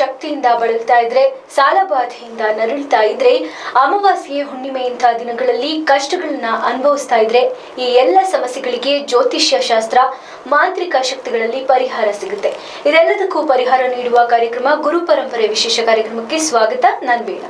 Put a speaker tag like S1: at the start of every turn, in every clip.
S1: ಶಕ್ತಿಯಿಂದ ಬಳಲ್ತಾ ಇದ್ರೆ, ಸಾಲಬಾಧೆಯಿಂದ ನರಳ್ತಾ ಇದ್ರೆ, ಅಮಾವಾಸ್ಯೆ ಹುಣ್ಣಿಮೆ ಇಂಥ ದಿನಗಳಲ್ಲಿ ಕಷ್ಟಗಳನ್ನ ಅನುಭವಿಸ್ತಾ ಇದ್ರೆ, ಈ ಎಲ್ಲ ಸಮಸ್ಯೆಗಳಿಗೆ ಜ್ಯೋತಿಷ್ಯ ಶಾಸ್ತ್ರ, ಮಾಂತ್ರಿಕ ಶಕ್ತಿಗಳಲ್ಲಿ ಪರಿಹಾರ ಸಿಗುತ್ತೆ. ಇದೆಲ್ಲದಕ್ಕೂ ಪರಿಹಾರ ನೀಡುವ ಕಾರ್ಯಕ್ರಮ ಗುರು ಪರಂಪರೆ ವಿಶೇಷ ಕಾರ್ಯಕ್ರಮಕ್ಕೆ ಸ್ವಾಗತ. ನಾನು ಬೇಡ.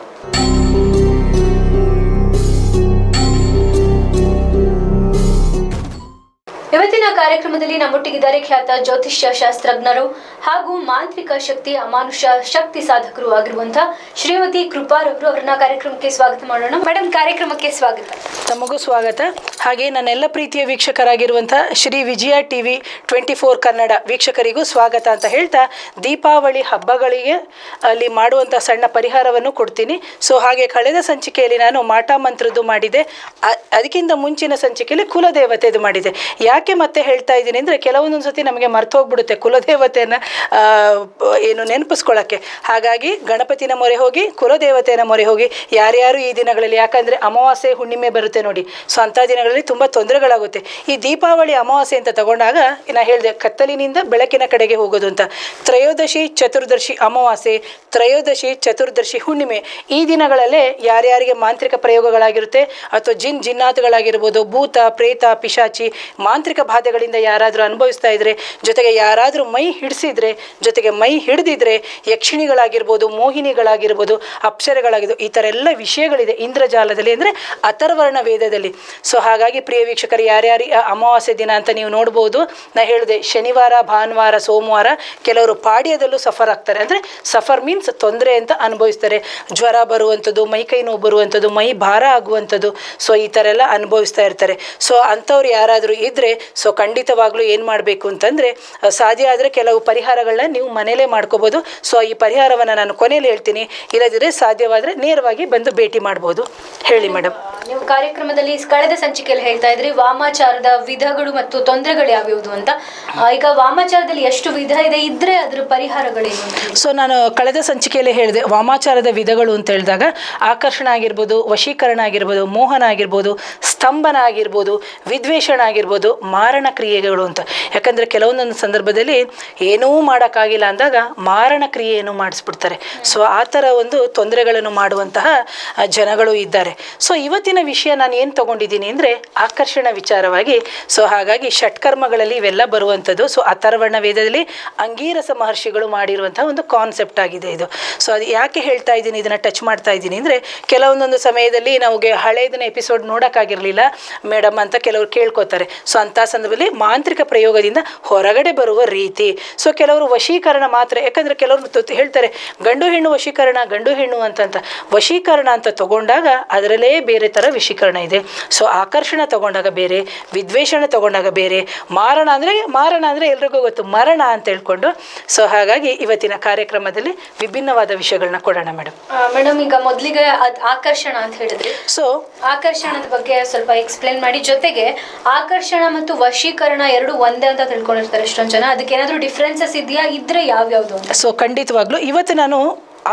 S1: ಇವತ್ತಿನ ಕಾರ್ಯಕ್ರಮದಲ್ಲಿ ನಮ್ಮೊಟ್ಟಿಗಿದ್ದಾರೆ ಖ್ಯಾತ ಜ್ಯೋತಿಷ್ಯ ಶಾಸ್ತ್ರಜ್ಞರು ಹಾಗೂ ಮಾಂತ್ರಿಕ ಶಕ್ತಿ ಅಮಾನುಷ ಶಕ್ತಿ ಸಾಧಕರು ಆಗಿರುವಂತಹ ಶ್ರೀಮತಿ ಕೃಪಾರವರು. ಅವರನ್ನ ಕಾರ್ಯಕ್ರಮಕ್ಕೆ ಸ್ವಾಗತ ಮಾಡೋಣ. ಮೇಡಮ್, ಕಾರ್ಯಕ್ರಮಕ್ಕೆ ಸ್ವಾಗತ.
S2: ತಮಗೂ ಸ್ವಾಗತ. ಹಾಗೆ ನನ್ನೆಲ್ಲ ಪ್ರೀತಿಯ ವೀಕ್ಷಕರಾಗಿರುವಂತಹ ಶ್ರೀ ವಿಜಯ ಟಿವಿ 24 ಕನ್ನಡ ವೀಕ್ಷಕರಿಗೂ ಸ್ವಾಗತ ಅಂತ ಹೇಳ್ತಾ, ದೀಪಾವಳಿ ಹಬ್ಬಗಳಿಗೆ ಅಲ್ಲಿ ಮಾಡುವಂಥ ಸಣ್ಣ ಪರಿಹಾರವನ್ನು ಕೊಡ್ತೀನಿ. ಸೊ ಹಾಗೆ ಕಳೆದ ಸಂಚಿಕೆಯಲ್ಲಿ ನಾನು ಮಾಟ ಮಂತ್ರದ್ದು ಮಾಡಿದೆ, ಅದಕ್ಕಿಂತ ಮುಂಚಿನ ಸಂಚಿಕೆಯಲ್ಲಿ ಕುಲದೇವತೆದು ಮಾಡಿದೆ. ಯಾಕೆ ಮತ್ತೆ ಹೇಳ್ತಾ ಇದ್ದೀನಿ ಅಂದರೆ, ಕೆಲವೊಂದೊಂದು ಸತಿ ನಮಗೆ ಮರ್ತು ಹೋಗ್ಬಿಡುತ್ತೆ ಕುಲದೇವತೆಯನ್ನು ಏನು ನೆನಪಿಸ್ಕೊಳ್ಳೋಕ್ಕೆ. ಹಾಗಾಗಿ ಗಣಪತಿನ ಮೊರೆ ಹೋಗಿ, ಕುಲದೇವತೆಯನ್ನು ಮೊರೆ ಹೋಗಿ ಯಾರ್ಯಾರು ಈ ದಿನಗಳಲ್ಲಿ, ಯಾಕಂದರೆ ಅಮಾವಾಸ್ಯೆ ಹುಣ್ಣಿಮೆ ಬರುತ್ತೆ ನೋಡಿ, ಸೊ ಅಂಥ ದಿನಗಳಲ್ಲಿ ತುಂಬ ತೊಂದರೆಗಳಾಗುತ್ತೆ. ಈ ದೀಪಾವಳಿ ಅಮಾವಾಸ್ಯೆ ಅಂತ ತಗೊಂಡಾಗ ನಾನು ಹೇಳಿದೆ ಕತ್ತಲಿನಿಂದ ಬೆಳಕಿನ ಕಡೆಗೆ ಹೋಗೋದು ಅಂತ. ತ್ರಯೋದಶಿ ಚತುರ್ದಶಿ ಅಮಾವಾಸ್ಯೆ, ತ್ರಯೋದಶಿ ಚತುರ್ದಶಿ ಹುಣ್ಣಿಮೆ, ಈ ದಿನಗಳಲ್ಲೇ ಯಾರ್ಯಾರಿಗೆ ಮಾಂತ್ರಿಕ ಪ್ರಯೋಗಗಳಾಗಿರುತ್ತೆ ಅಥವಾ ಜಿನ್ನಾತುಗಳಾಗಿರ್ಬೋದು, ಭೂತ ಪ್ರೇತ ಪಿಶಾಚಿ ಮಾಂತ್ರಿಕ ಬಾಧೆಗಳಿಂದ ಯಾರಾದರೂ ಅನುಭವಿಸ್ತಾ ಇದ್ರೆ, ಜೊತೆಗೆ ಯಾರಾದರೂ ಮೈ ಹಿಡಿಸಿದ್ರೆ, ಜೊತೆಗೆ ಮೈ ಹಿಡಿದಿದ್ರೆ ಯಕ್ಷಿಣಿಗಳಾಗಿರ್ಬೋದು, ಮೋಹಿನಿಗಳಾಗಿರ್ಬೋದು, ಅಪ್ಸರೆಗಳಾಗಿರ್ಬೋದು, ಈ ಥರ ಎಲ್ಲ ವಿಷಯಗಳಿದೆ ಇಂದ್ರಜಾಲದಲ್ಲಿ, ಅಂದರೆ ಅಥರ್ವರ್ಣ ವೇದದಲ್ಲಿ. ಸೊ ಹಾಗಾಗಿ ಪ್ರಿಯ ವೀಕ್ಷಕರು, ಯಾರ್ಯಾರು ಅಮಾವಾಸ್ಯೆ ದಿನ ಅಂತ ನೀವು ನೋಡ್ಬೋದು. ನಾ ಹೇಳಿದೆ ಶನಿವಾರ, ಭಾನುವಾರ, ಸೋಮವಾರ ಕೆಲವರು ಪಾಡ್ಯದಲ್ಲೂ ಸಫರ್ ಆಗ್ತಾರೆ. ಅಂದರೆ ಸಫರ್ ಮೀನ್ಸ್ ತೊಂದರೆ ಅಂತ ಅನುಭವಿಸ್ತಾರೆ. ಜ್ವರ ಬರುವಂಥದ್ದು, ಮೈ ಕೈ ನೋವು ಬರುವಂಥದ್ದು, ಮೈ ಭಾರ ಆಗುವಂಥದ್ದು, ಸೊ ಈ ಥರ ಎಲ್ಲ ಅನುಭವಿಸ್ತಾ ಇರ್ತಾರೆ. ಸೊ ಅಂಥವ್ರು ಯಾರಾದರೂ ಇದ್ದರೆ, ಸೊ ಖಂಡಿತವಾಗ್ಲೂ ಏನು ಮಾಡಬೇಕು ಅಂತಂದರೆ, ಸಾಧ್ಯ ಆದರೆ ಕೆಲವು ಪರಿಹಾರಗಳನ್ನ ನೀವು ಮನೇಲೇ ಮಾಡ್ಕೋಬೋದು. ಸೊ ಈ ಪರಿಹಾರವನ್ನು ನಾನು ಕೊನೆಯಲ್ಲಿ ಹೇಳ್ತೀನಿ, ಇಲ್ಲದಿದ್ದರೆ ಸಾಧ್ಯವಾದರೆ ನೇರವಾಗಿ ಬಂದು ಭೇಟಿ ಮಾಡ್ಬೋದು. ಹೇಳಿ ಮೇಡಮ್.
S1: ನೀವು ಕಾರ್ಯಕ್ರಮದಲ್ಲಿ ಕಳೆದ ಸಂಚಿಕೆಯಲ್ಲಿ ಹೇಳ್ತಾ ಇದ್ರಿ ವಾಮಾಚಾರದ ವಿಧಗಳು ಮತ್ತು ತೊಂದರೆಗಳು ಯಾವ್ಯಾವುದು ಅಂತ. ಈಗ ವಾಮಾಚಾರದಲ್ಲಿ ಎಷ್ಟು ವಿಧ ಇದೆ, ಇದ್ರೆ ಅದರ ಪರಿಹಾರಗಳೇನು?
S2: ಸೊ ನಾನು ಕಳೆದ ಸಂಚಿಕೆಯಲ್ಲಿ ಹೇಳಿದೆ ವಾಮಾಚಾರದ ವಿಧಗಳು ಅಂತ ಹೇಳಿದಾಗ ಆಕರ್ಷಣ ಆಗಿರ್ಬೋದು, ವಶೀಕರಣ ಆಗಿರ್ಬೋದು, ಮೋಹನ ಆಗಿರ್ಬೋದು, ಸ್ತಂಭನ ಆಗಿರ್ಬೋದು, ವಿದ್ವೇಷಣ ಆಗಿರ್ಬೋದು, ಮಾರಣ ಕ್ರಿಯೆಗಳು ಅಂತ. ಯಾಕಂದರೆ ಕೆಲವೊಂದೊಂದು ಸಂದರ್ಭದಲ್ಲಿ ಏನೂ ಮಾಡೋಕ್ಕಾಗಿಲ್ಲ ಅಂದಾಗ ಮಾರಣ ಕ್ರಿಯೆಯನ್ನು ಮಾಡಿಸ್ಬಿಡ್ತಾರೆ. ಸೊ ಆ ಥರ ಒಂದು ತೊಂದರೆಗಳನ್ನು ಮಾಡುವಂತಹ ಜನಗಳು ಇದ್ದಾರೆ. ಸೊ ಇವತ್ತಿನ ವಿಷಯ ನಾನು ಏನು ತೊಗೊಂಡಿದ್ದೀನಿ ಅಂದರೆ ಆಕರ್ಷಣ ವಿಚಾರವಾಗಿ. ಸೊ ಹಾಗಾಗಿ ಷಟ್ಕರ್ಮಗಳಲ್ಲಿ ಇವೆಲ್ಲ ಬರುವಂಥದ್ದು. ಸೊ ಅಥರ್ವರ್ಣ ವೇದದಲ್ಲಿ ಅಂಗೀರಸ ಮಹರ್ಷಿಗಳು ಮಾಡಿರುವಂತಹ ಒಂದು ಕಾನ್ಸೆಪ್ಟ್ ಆಗಿದೆ ಇದು. ಸೊ ಅದು ಯಾಕೆ ಹೇಳ್ತಾ ಇದ್ದೀನಿ, ಇದನ್ನು ಟಚ್ ಮಾಡ್ತಾ ಇದ್ದೀನಿ ಅಂದರೆ, ಕೆಲವೊಂದೊಂದು ಸಮಯದಲ್ಲಿ ನಮಗೆ ಹಳೆಯದನ್ನ ಎಪಿಸೋಡ್ ನೋಡೋಕ್ಕಾಗಿರಲಿಲ್ಲ ಮೇಡಮ್ ಅಂತ ಕೆಲವರು ಕೇಳ್ಕೊತಾರೆ. ಸೊ ಅಂಥ ಸಂದರ್ಭದಲ್ಲಿ ಮಾಂತ್ರಿಕ ಪ್ರಯೋಗದಿಂದ ಹೊರಗಡೆ ಬರುವ ರೀತಿ. ಸೊ ಕೆಲವರು ವಶೀಕರಣ ಮಾತ್ರ, ಯಾಕಂದರೆ ಕೆಲವರು ಹೇಳ್ತಾರೆ ಗಂಡು ಹೆಣ್ಣು ವಶೀಕರಣ, ಗಂಡು ಹೆಣ್ಣು ಅಂತಂತ. ವಶೀಕರಣ ಅಂತ ತಗೊಂಡಾಗ ಅದರಲ್ಲೇ ಬೇರೆ ಥರ ವಶೀಕರಣ ಇದೆ. ಸೊ ಆಕರ್ಷಣ ತಗೊಂಡಾಗ ಬೇರೆ, ವಿದ್ವೇಷಣ ತಗೊಂಡಾಗ ಬೇರೆ, ಮಾರಣ ಅಂದರೆ ಎಲ್ರಿಗೂ ಗೊತ್ತು ಮರಣ ಅಂತ ಹೇಳ್ಕೊಂಡು. ಸೊ ಹಾಗಾಗಿ ಇವತ್ತಿನ ಕಾರ್ಯಕ್ರಮದಲ್ಲಿ ವಿಭಿನ್ನವಾದ ವಿಷಯಗಳನ್ನ ಕೊಡೋಣ ಮೇಡಮ್.
S1: ಮೇಡಮ್, ಈಗ ಮೊದಲಿಗೆ ಆಕರ್ಷಣ ಅಂತ ಹೇಳಿದ್ರಿ.
S2: ಸೊ
S1: ಆಕರ್ಷಣದ ಬಗ್ಗೆ ಸ್ವಲ್ಪ ಎಕ್ಸ್ಪ್ಲೇನ್ ಮಾಡಿ. ಜೊತೆಗೆ ಆಕರ್ಷಣ ಮತ್ತು ವಶೀಕರಣ ಎರಡು ಒಂದೇ ಅಂತ ತಿಳ್ಕೊಂಡಿರ್ತಾರೆ ಎಷ್ಟೊಂದು ಜನ. ಅದಕ್ಕೆ ಏನಾದರೂ ಡಿಫ್ರೆನ್ಸಸ್ ಇದೆಯಾ, ಇದ್ರೆ ಯಾವ್ಯಾವುದು ಅಂತ?
S2: ಸೊ ಖಂಡಿತವಾಗ್ಲೂ ಇವತ್ತು ನಾನು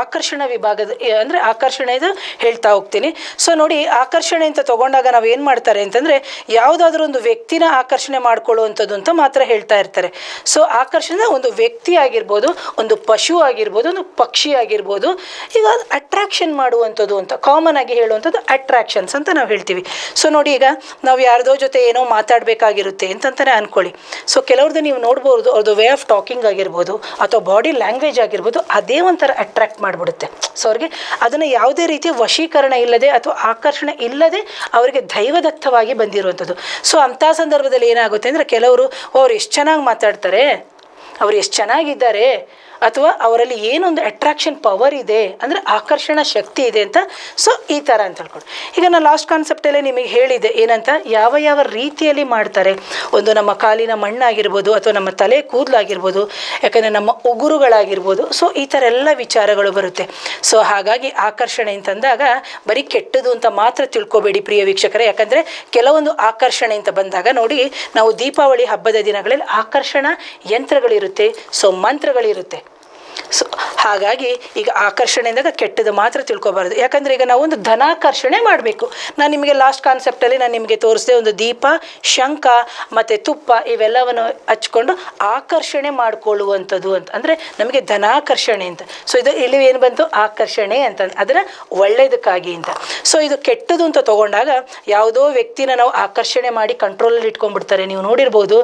S2: ಆಕರ್ಷಣ ವಿಭಾಗದ ಅಂದರೆ ಆಕರ್ಷಣೆದು ಹೇಳ್ತಾ ಹೋಗ್ತೀನಿ. ಸೊ ನೋಡಿ, ಆಕರ್ಷಣೆ ಅಂತ ತಗೊಂಡಾಗ ನಾವು ಏನು ಮಾಡ್ತಾರೆ ಅಂತಂದರೆ, ಯಾವುದಾದ್ರೂ ಒಂದು ವ್ಯಕ್ತಿನ ಆಕರ್ಷಣೆ ಮಾಡ್ಕೊಳ್ಳುವಂಥದ್ದು ಅಂತ ಮಾತ್ರ ಹೇಳ್ತಾ ಇರ್ತಾರೆ. ಸೊ ಆಕರ್ಷಣೆ ಒಂದು ವ್ಯಕ್ತಿ ಆಗಿರ್ಬೋದು, ಒಂದು ಪಶು ಆಗಿರ್ಬೋದು, ಒಂದು ಪಕ್ಷಿ ಆಗಿರ್ಬೋದು. ಈಗ ಅಟ್ರಾಕ್ಷನ್ ಮಾಡುವಂಥದ್ದು ಅಂತ ಕಾಮನ್ ಆಗಿ ಹೇಳುವಂಥದ್ದು ಅಟ್ರಾಕ್ಷನ್ಸ್ ಅಂತ ನಾವು ಹೇಳ್ತೀವಿ. ಸೊ ನೋಡಿ, ಈಗ ನಾವು ಯಾರ್ದೋ ಜೊತೆ ಏನೋ ಮಾತಾಡಬೇಕಾಗಿರುತ್ತೆ ಅಂತಂತಾನೆ ಅಂದ್ಕೊಳ್ಳಿ. ಸೊ ಕೆಲವ್ರದ್ದು ನೀವು ನೋಡ್ಬೋದು, ಅವ್ರದ್ದು ವೇ ಆಫ್ ಟಾಕಿಂಗ್ ಆಗಿರ್ಬೋದು ಅಥವಾ ಬಾಡಿ ಲ್ಯಾಂಗ್ವೇಜ್ ಆಗಿರ್ಬೋದು, ಅದೇ ಒಂಥರ ಅಟ್ರಾಕ್ಟ್ ಮಾಡಿಬಿಡುತ್ತೆ. ಸೊ ಅವ್ರಿಗೆ ಅದನ್ನು ಯಾವುದೇ ರೀತಿಯ ವಶೀಕರಣ ಇಲ್ಲದೆ ಅಥವಾ ಆಕರ್ಷಣೆ ಇಲ್ಲದೆ ಅವರಿಗೆ ದೈವದತ್ತವಾಗಿ ಬಂದಿರುವಂಥದ್ದು. ಸೊ ಅಂಥ ಸಂದರ್ಭದಲ್ಲಿ ಏನಾಗುತ್ತೆ ಅಂದರೆ, ಕೆಲವರು ಅವ್ರು ಎಷ್ಟು ಚೆನ್ನಾಗಿ ಮಾತಾಡ್ತಾರೆ, ಅವ್ರು ಎಷ್ಟು ಚೆನ್ನಾಗಿದ್ದಾರೆ, ಅಥವಾ ಅವರಲ್ಲಿ ಏನೊಂದು ಅಟ್ರಾಕ್ಷನ್ ಪವರ್ ಇದೆ ಅಂದರೆ ಆಕರ್ಷಣ ಶಕ್ತಿ ಇದೆ ಅಂತ. ಸೊ ಈ ಥರ ಅಂತ ಹೇಳ್ಕೊಂಡು, ಈಗ ನಾನು ಲಾಸ್ಟ್ ಕಾನ್ಸೆಪ್ಟಲ್ಲೇ ನಿಮಗೆ ಹೇಳಿದೆ ಏನಂತ, ಯಾವ ಯಾವ ರೀತಿಯಲ್ಲಿ ಮಾಡ್ತಾರೆ. ಒಂದು ನಮ್ಮ ಕಾಲಿನ ಮಣ್ಣಾಗಿರ್ಬೋದು, ಅಥವಾ ನಮ್ಮ ತಲೆ ಕೂದಲಾಗಿರ್ಬೋದು, ಯಾಕಂದರೆ ನಮ್ಮ ಉಗುರುಗಳಾಗಿರ್ಬೋದು. ಸೊ ಈ ಥರ ಎಲ್ಲ ವಿಚಾರಗಳು ಬರುತ್ತೆ. ಸೊ ಹಾಗಾಗಿ ಆಕರ್ಷಣೆ ಅಂತಂದಾಗ ಬರೀ ಕೆಟ್ಟದು ಅಂತ ಮಾತ್ರ ತಿಳ್ಕೊಬೇಡಿ ಪ್ರಿಯ ವೀಕ್ಷಕರೇ. ಯಾಕಂದರೆ ಕೆಲವೊಂದು ಆಕರ್ಷಣೆ ಅಂತ ಬಂದಾಗ ನೋಡಿ, ನಾವು ದೀಪಾವಳಿ ಹಬ್ಬದ ದಿನಗಳಲ್ಲಿ ಆಕರ್ಷಣ ಯಂತ್ರಗಳಿರುತ್ತೆ, ಸೊ ಮಂತ್ರಗಳಿರುತ್ತೆ. ಸೊ ಹಾಗಾಗಿ ಈಗ ಆಕರ್ಷಣೆ ಅಂದಾಗ ಕೆಟ್ಟದ್ದು ಮಾತ್ರ ತಿಳ್ಕೊಬಾರ್ದು. ಯಾಕಂದರೆ ಈಗ ನಾವು ಒಂದು ಧನಾಕರ್ಷಣೆ ಮಾಡಬೇಕು. ನಾನು ನಿಮಗೆ ಲಾಸ್ಟ್ ಕಾನ್ಸೆಪ್ಟಲ್ಲಿ ನಾನು ನಿಮಗೆ ತೋರಿಸಿದೆ, ಒಂದು ದೀಪ, ಶಂಖ ಮತ್ತು ತುಪ್ಪ ಇವೆಲ್ಲವನ್ನು ಹಚ್ಕೊಂಡು ಆಕರ್ಷಣೆ ಮಾಡಿಕೊಳ್ಳುವಂಥದ್ದು ಅಂತ, ಅಂದರೆ ನಮಗೆ ಧನಾಕರ್ಷಣೆ ಅಂತ. ಸೊ ಇದು ಇಲ್ಲಿ ಏನು ಬಂತು, ಆಕರ್ಷಣೆ ಅಂತ, ಅದರ ಒಳ್ಳೆಯದಕ್ಕಾಗಿ ಅಂತ. ಸೊ ಇದು ಕೆಟ್ಟದು ಅಂತ ತಗೊಂಡಾಗ ಯಾವುದೋ ವ್ಯಕ್ತಿನ ನಾವು ಆಕರ್ಷಣೆ ಮಾಡಿ ಕಂಟ್ರೋಲಲ್ಲಿ ಇಟ್ಕೊಂಡ್ಬಿಡ್ತಾರೆ. ನೀವು ನೋಡಿರ್ಬೋದು,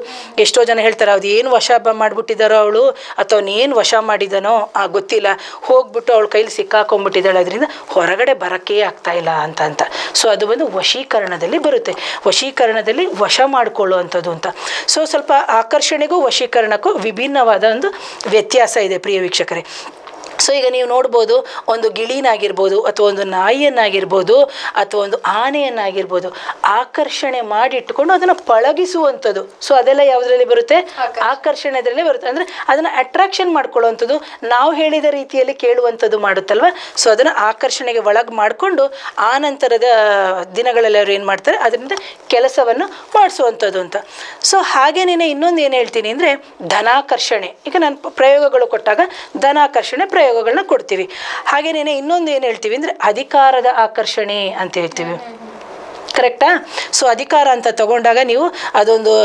S2: ಎಷ್ಟೋ ಜನ ಹೇಳ್ತಾರೆ ಅದು ಏನು ವಶ ಮಾಡಿಬಿಟ್ಟಿದ್ದಾರೋ ಅವಳು, ಅಥವಾ ಏನು ವಶ ಮಾಡಿದನೋ ಗೊತ್ತಿಲ್ಲ, ಹೋಗ್ಬಿಟ್ಟು ಅವಳ ಕೈಲಿ ಸಿಕ್ಕಾಕೊಂಡ್ಬಿಟ್ಟಿದ್ದಾಳೆ, ಅದರಿಂದ ಹೊರಗಡೆ ಬರೋಕ್ಕೇ ಆಗ್ತಾ ಇಲ್ಲ ಅಂತ. ಸೊ ಅದು ಬಂದು ವಶೀಕರಣದಲ್ಲಿ ಬರುತ್ತೆ. ವಶೀಕರಣದಲ್ಲಿ ವಶ ಮಾಡಿಕೊಳ್ಳುವಂಥದ್ದು ಅಂತ. ಸೊ ಸ್ವಲ್ಪ ಆಕರ್ಷಣೆಗೂ ವಶೀಕರಣಕ್ಕೂ ವಿಭಿನ್ನವಾದ ಒಂದು ವ್ಯತ್ಯಾಸ ಇದೆ ಪ್ರಿಯ ವೀಕ್ಷಕರೇ. ಸೊ ಈಗ ನೀವು ನೋಡ್ಬೋದು, ಒಂದು ಗಿಳಿನಾಗಿರ್ಬೋದು ಅಥವಾ ಒಂದು ನಾಯಿಯನ್ನಾಗಿರ್ಬೋದು ಅಥವಾ ಒಂದು ಆನೆಯನ್ನಾಗಿರ್ಬೋದು ಆಕರ್ಷಣೆ ಮಾಡಿಟ್ಕೊಂಡು ಅದನ್ನು ಪಳಗಿಸುವಂಥದ್ದು. ಸೊ ಅದೆಲ್ಲ ಯಾವುದರಲ್ಲಿ ಬರುತ್ತೆ, ಆಕರ್ಷಣೆದರಲ್ಲೇ ಬರುತ್ತೆ. ಅಂದರೆ ಅದನ್ನು ಅಟ್ರಾಕ್ಷನ್ ಮಾಡ್ಕೊಳ್ಳುವಂಥದ್ದು, ನಾವು ಹೇಳಿದ ರೀತಿಯಲ್ಲಿ ಕೇಳುವಂಥದ್ದು ಮಾಡುತ್ತಲ್ವ. ಸೊ ಅದನ್ನು ಆಕರ್ಷಣೆಗೆ ಒಳಗೆ ಮಾಡಿಕೊಂಡು ಆ ನಂತರದ ದಿನಗಳಲ್ಲಿ ಅವರು ಏನು ಮಾಡ್ತಾರೆ, ಅದರಿಂದ ಕೆಲಸವನ್ನು ಮಾಡಿಸುವಂಥದ್ದು ಅಂತ. ಸೊ ಹಾಗೇನೇ ಇನ್ನೊಂದು ಏನು ಹೇಳ್ತೀನಿ ಅಂದರೆ ಧನಾಕರ್ಷಣೆ. ಈಗ ನಾನು ಪ್ರಯೋಗಗಳು ಕೊಟ್ಟಾಗ ಧನಾಕರ್ಷಣೆ ಪ್ರಯೋಗಗಳನ್ನ ಕೊಡ್ತೀವಿ. ಹಾಗೇನೇ ಇನ್ನೊಂದು ಏನು ಹೇಳ್ತೀವಿ ಅಂದರೆ ಅಧಿಕಾರದ ಆಕರ್ಷಣೆ ಅಂತ ಹೇಳ್ತೀವಿ. ಕರೆಕ್ಟಾ? ಸೊ ಅಧಿಕಾರ ಅಂತ ತಗೊಂಡಾಗ ನೀವು ಅದೊಂದು